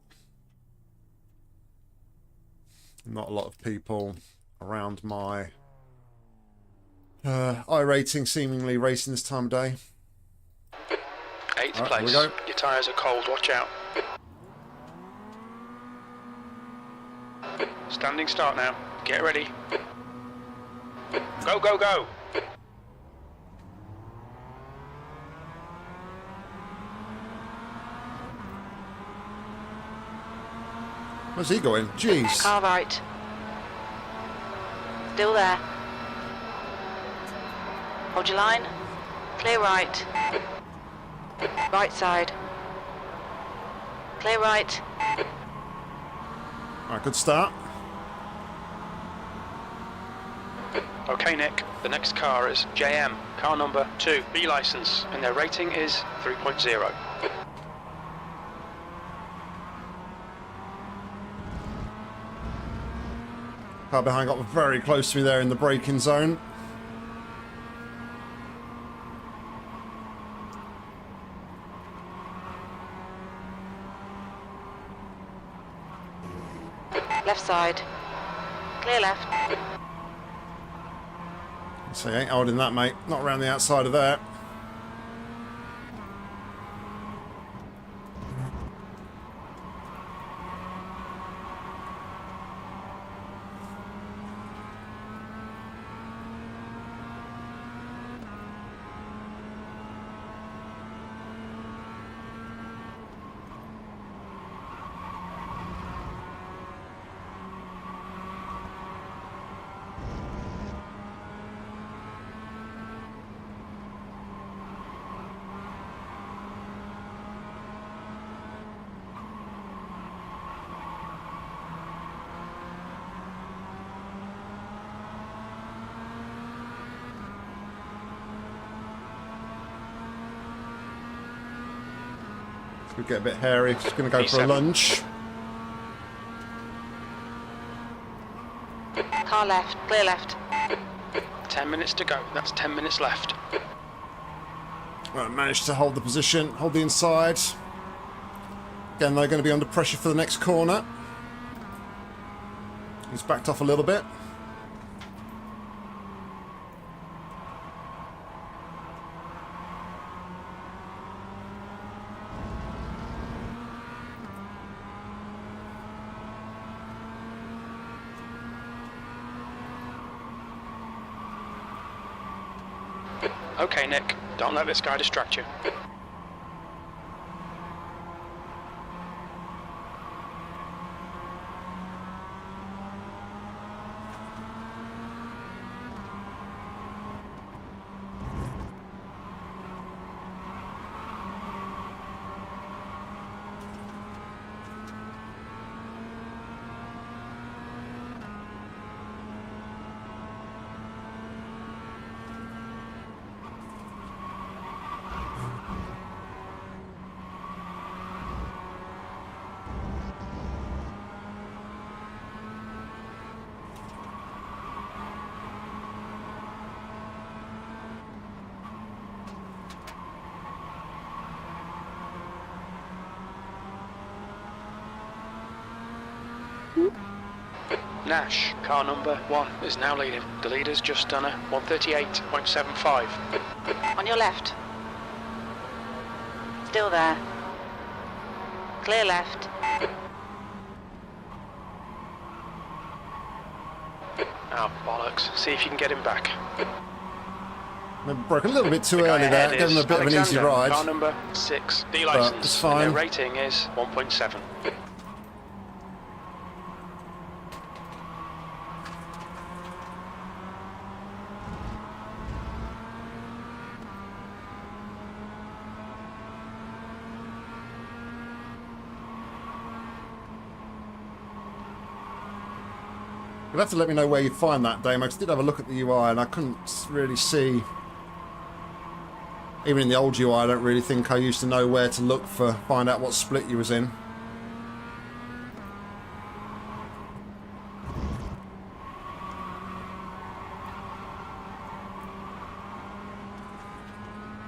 Not a lot of people around my iRacing seemingly racing this time of day. 8th Right, place. here we go. Your tyres are cold, watch out. Standing start now. Get ready. Go, go, go! Where's he going? Jeez. Car right. Still there. Hold your line. Clear right. Right side. Clear right. Alright, good start. Okay, Nick. The next car is JM, car number 2, B license, and their rating is 3.0. Car behind got very close to me there in the braking zone. Left side. Clear left. So you ain't holding that, mate. Not around the outside of there. Could get a bit hairy. Just going to go for a P7. lunge. Car left. Clear left. 10 minutes to go. That's 10 minutes left. Right, managed to hold the position, hold the inside. Again, they're going to be under pressure for the next corner. He's backed off a little bit. Okay, Nick, don't let this guy distract you. Nash, car number 1, is now leading. The leader's just done a 138.75. On your left. Still there. Clear left. Oh, bollocks. See if you can get him back. Maybe broke a little bit too The guy early there. ahead Gave him a is bit of an easy Alexander, ride. Car number 6, D But license. it's And their fine. rating is 1.7. You'll have to let me know where you find that, Dame. I did have a look at the UI and I couldn't really see. Even in the old UI, I don't really think I used to know where to look for, find out what split you was in.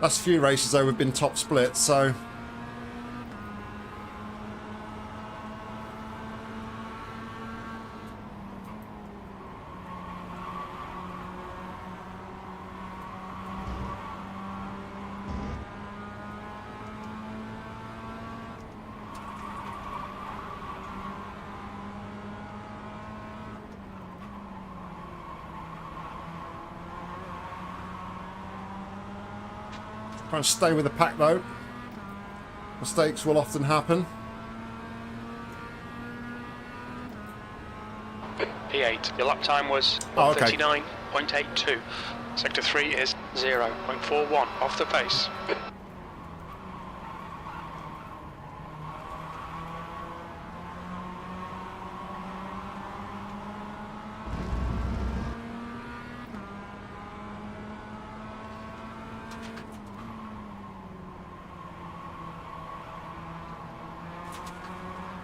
Last few races though we've been top split, so try and stay with the pack though. Mistakes will often happen. P8, your lap time was Oh, okay. 139.82. Sector 3 is 0.41 off the pace.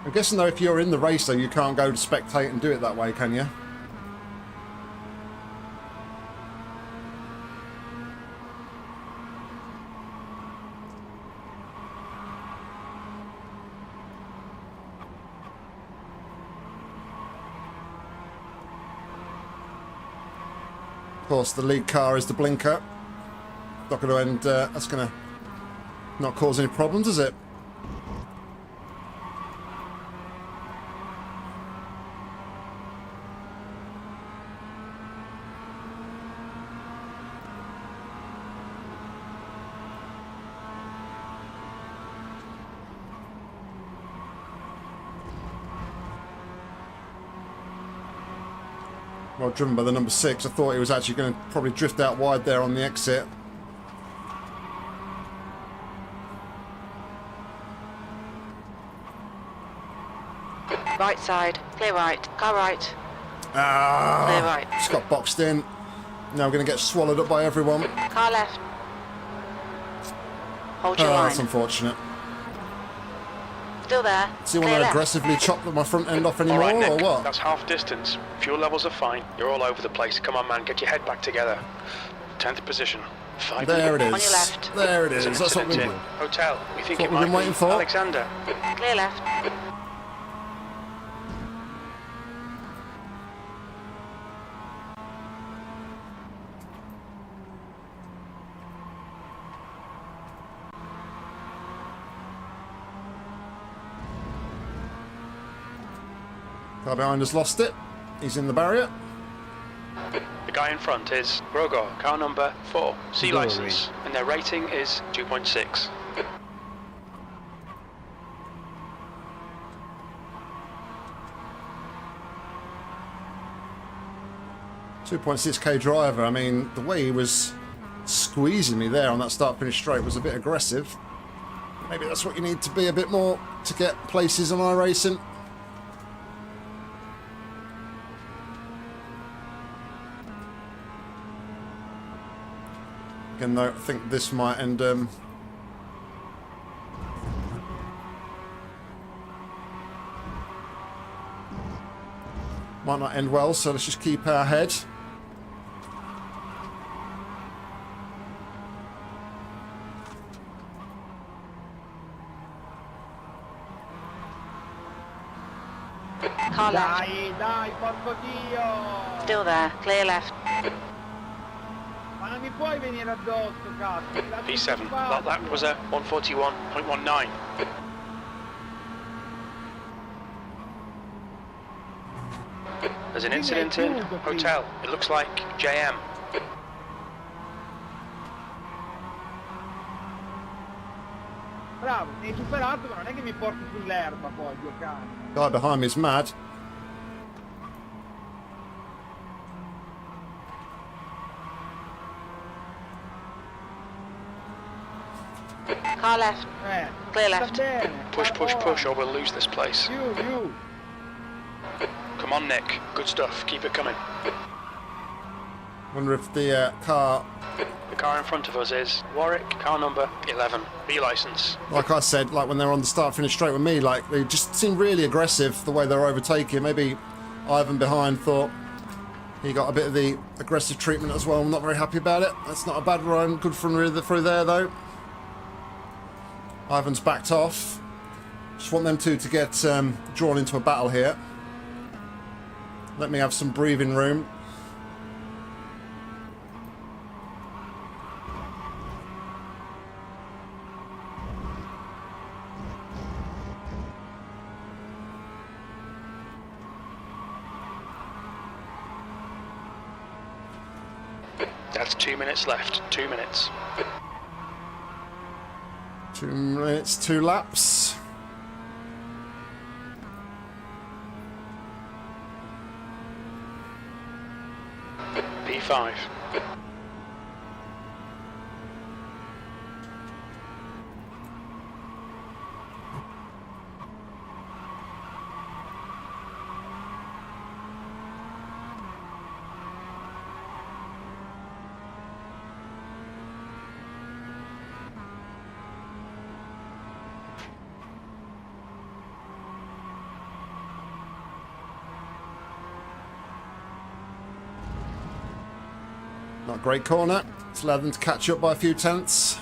I'm guessing though if you're in the race though you can't go to spectate and do it that way, can you? Of course the lead car is the blinker. Not going to end, that's going to not cause any problems, is it? Well driven by the number 6. I thought he was actually going to probably drift out wide there on the exit. Right side. Clear right. Car right. Ah, Clear right. just got boxed in. Now we're going to get swallowed up by everyone. Car left. Hold your Oh, line. that's unfortunate. Still there. Does he want Clear to left. aggressively chop my front end off All anymore, right, or Nick. what? That's half distance. Fuel levels are fine. You're all over the place. Come on, man. Get your head back together. 10th position. 5 There it minutes. On your is. left. There it There's an is. That's what we incident want. in hotel. We think That's it what we've might been waiting be for. Alexander. Clear left. Car behind us lost it. He's in the barrier. The guy in front is Grogor, car number 4, C Glory. license, and their rating is 2.6. .6k driver. I mean, the way he was squeezing me there on that start-finish straight was a bit aggressive. Maybe that's what you need to be a bit more to get places on iRacing. Again, though, I think this might end. Might not end well, so let's just keep our head. Car left. Dai, porco Dio! Still there. Clear left. Ma non mi puoi venire addosso, cazzo! P7. That lap was a 141.19. There's an incident in hotel. It looks like JM. Bravo, mi hai superato, ma non è che mi porti sull'erba poi, Dio cane. Guy behind me is mad. Car left. Clear sta left. bene. Push, push, Ora. push, or we'll lose this place. You. Come on, Nick. Good stuff. Keep it coming. Wonder if the car, The car in front of us is Warwick, car number 11, B license. like I said, like when they were on the start-finish straight with me, like they just seemed really aggressive the way they were overtaking. Maybe Ivan behind thought he got a bit of the aggressive treatment as well. I'm not very happy about it. That's not a bad run. Good through there, though. Ivan's backed off. Just want them two to get drawn into a battle here. Let me have some breathing room. That's 2 minutes left. 2 minutes. 2 minutes, 2 laps. P5. Not a great corner. It's allowed them to catch up by a few tenths.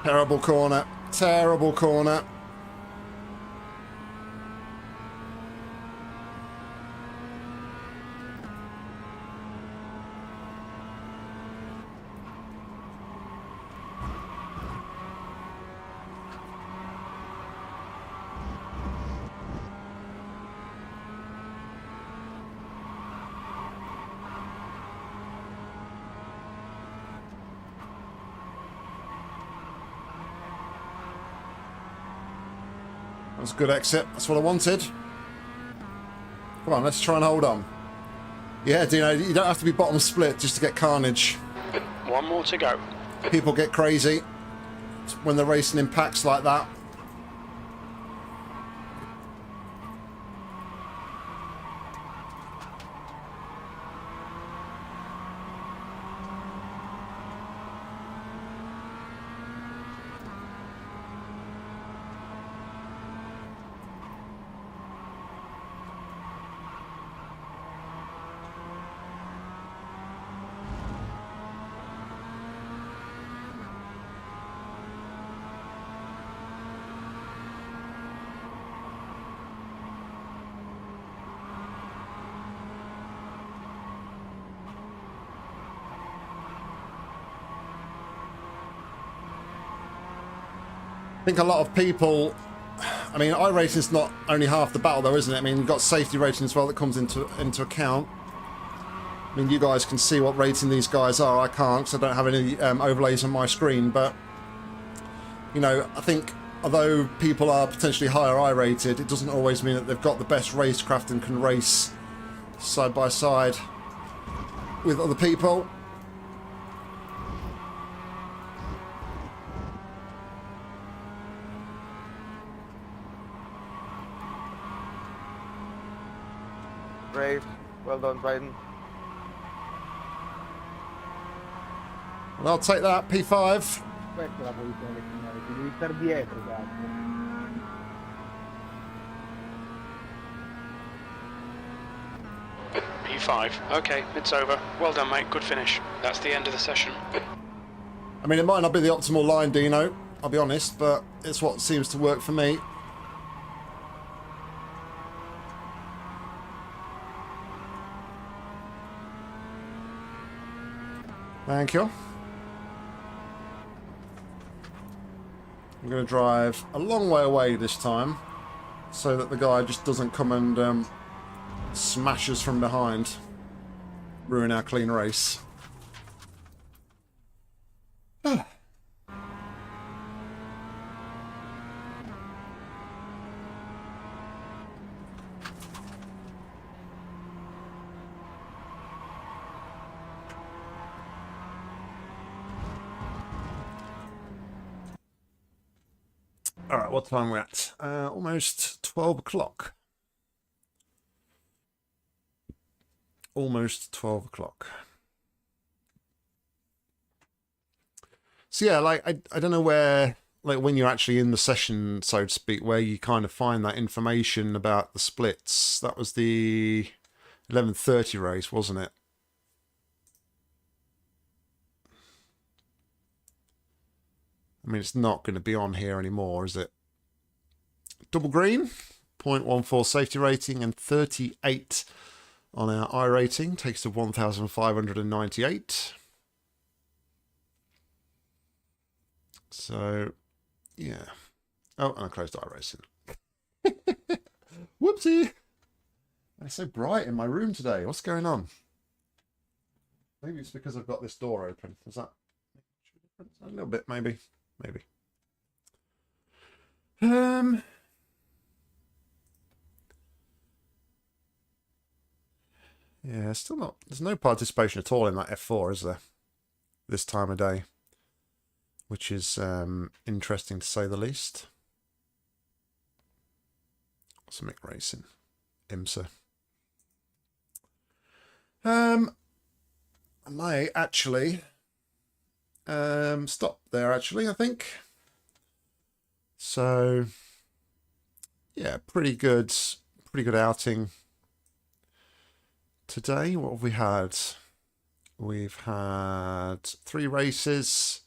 Terrible corner. Terrible corner. That's a good exit. That's what I wanted. Come on, let's try and hold on. Yeah, Dino, you don't have to be bottom split just to get carnage. One more to go. People get crazy when they're racing in packs like that. I think a lot of people, I mean, iRacing's not only half the battle though, isn't it? I mean, you've got safety rating as well that comes into account. I mean, you guys can see what rating these guys are. I can't because I don't have any overlays on my screen, but, you know, I think although people are potentially higher I-rated, it doesn't always mean that they've got the best racecraft and can race side by side with other people. Brave. Well done, Biden. Well, I'll take that, P5. Questa è la posizione del signore, ti devi stare dietro, cazzo. P5. Okay, it's over. Well done, mate. Good finish. That's the end of the session. I mean, it might not be the optimal line, Dino, I'll be honest, but it's what seems to work for me. Thank you. I'm going to drive a long way away this time so that the guy just doesn't come and smash us from behind. Ruin our clean race. Alright, what time are we at? Almost 12 o'clock. Almost 12 o'clock. So yeah, like, I don't know where, like when you're actually in the session, so to speak, where you kind of find that information about the splits. That was the 11:30 race, wasn't it? I mean, it's not going to be on here anymore, is it? Double green, 0.14 safety rating and 38 on our I rating. Takes to 1,598. So, yeah. Oh, and I closed iRacing. Whoopsie! It's so bright in my room today. What's going on? Maybe it's because I've got this door open. Is that a little bit? Maybe. Maybe. Yeah, still not. There's no participation at all in that F4, is there? This time of day, which is interesting to say the least. Some racing, IMSA. I may actually stop there. Actually, I think. So, yeah, pretty good outing today. What have we had? We've had 3 races.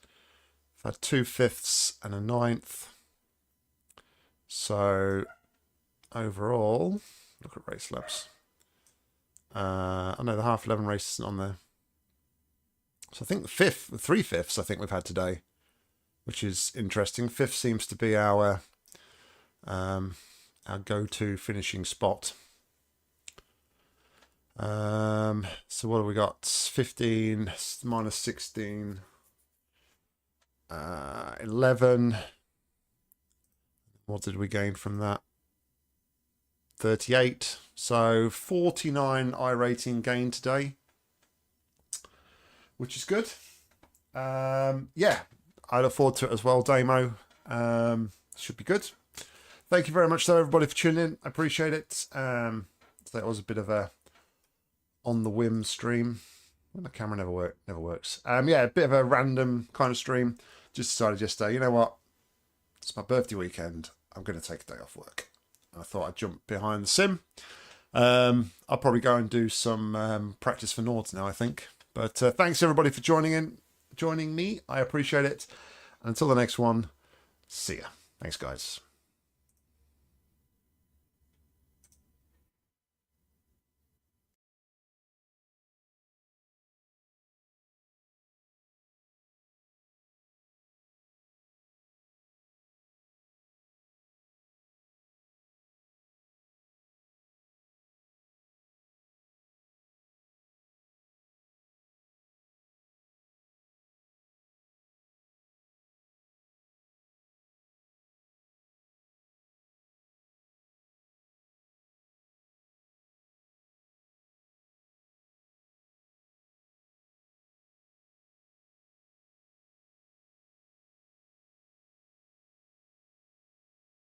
We've had 2 5ths and a 9th. So overall, look at race laps. I know the half 11 race isn't on there. So I think the 3 5ths I think we've had today, which is interesting. 5th seems to be our go-to finishing spot. So what have we got? 15 minus 16, 11. What did we gain from that? 38. So 49 iRating gain today, which is good. Yeah, I look forward to it as well. Demo should be good. Thank you very much, though, everybody, for tuning in. I appreciate it. So that was a bit of a on the whim stream. Well, the camera never works. Yeah, a bit of a random kind of stream. Just decided yesterday, you know what? It's my birthday weekend. I'm going to take a day off work. I thought I'd jump behind the sim. I'll probably go and do some practice for Nords now, I think. But thanks everybody for joining me. I appreciate it. Until the next one, see ya. Thanks, guys.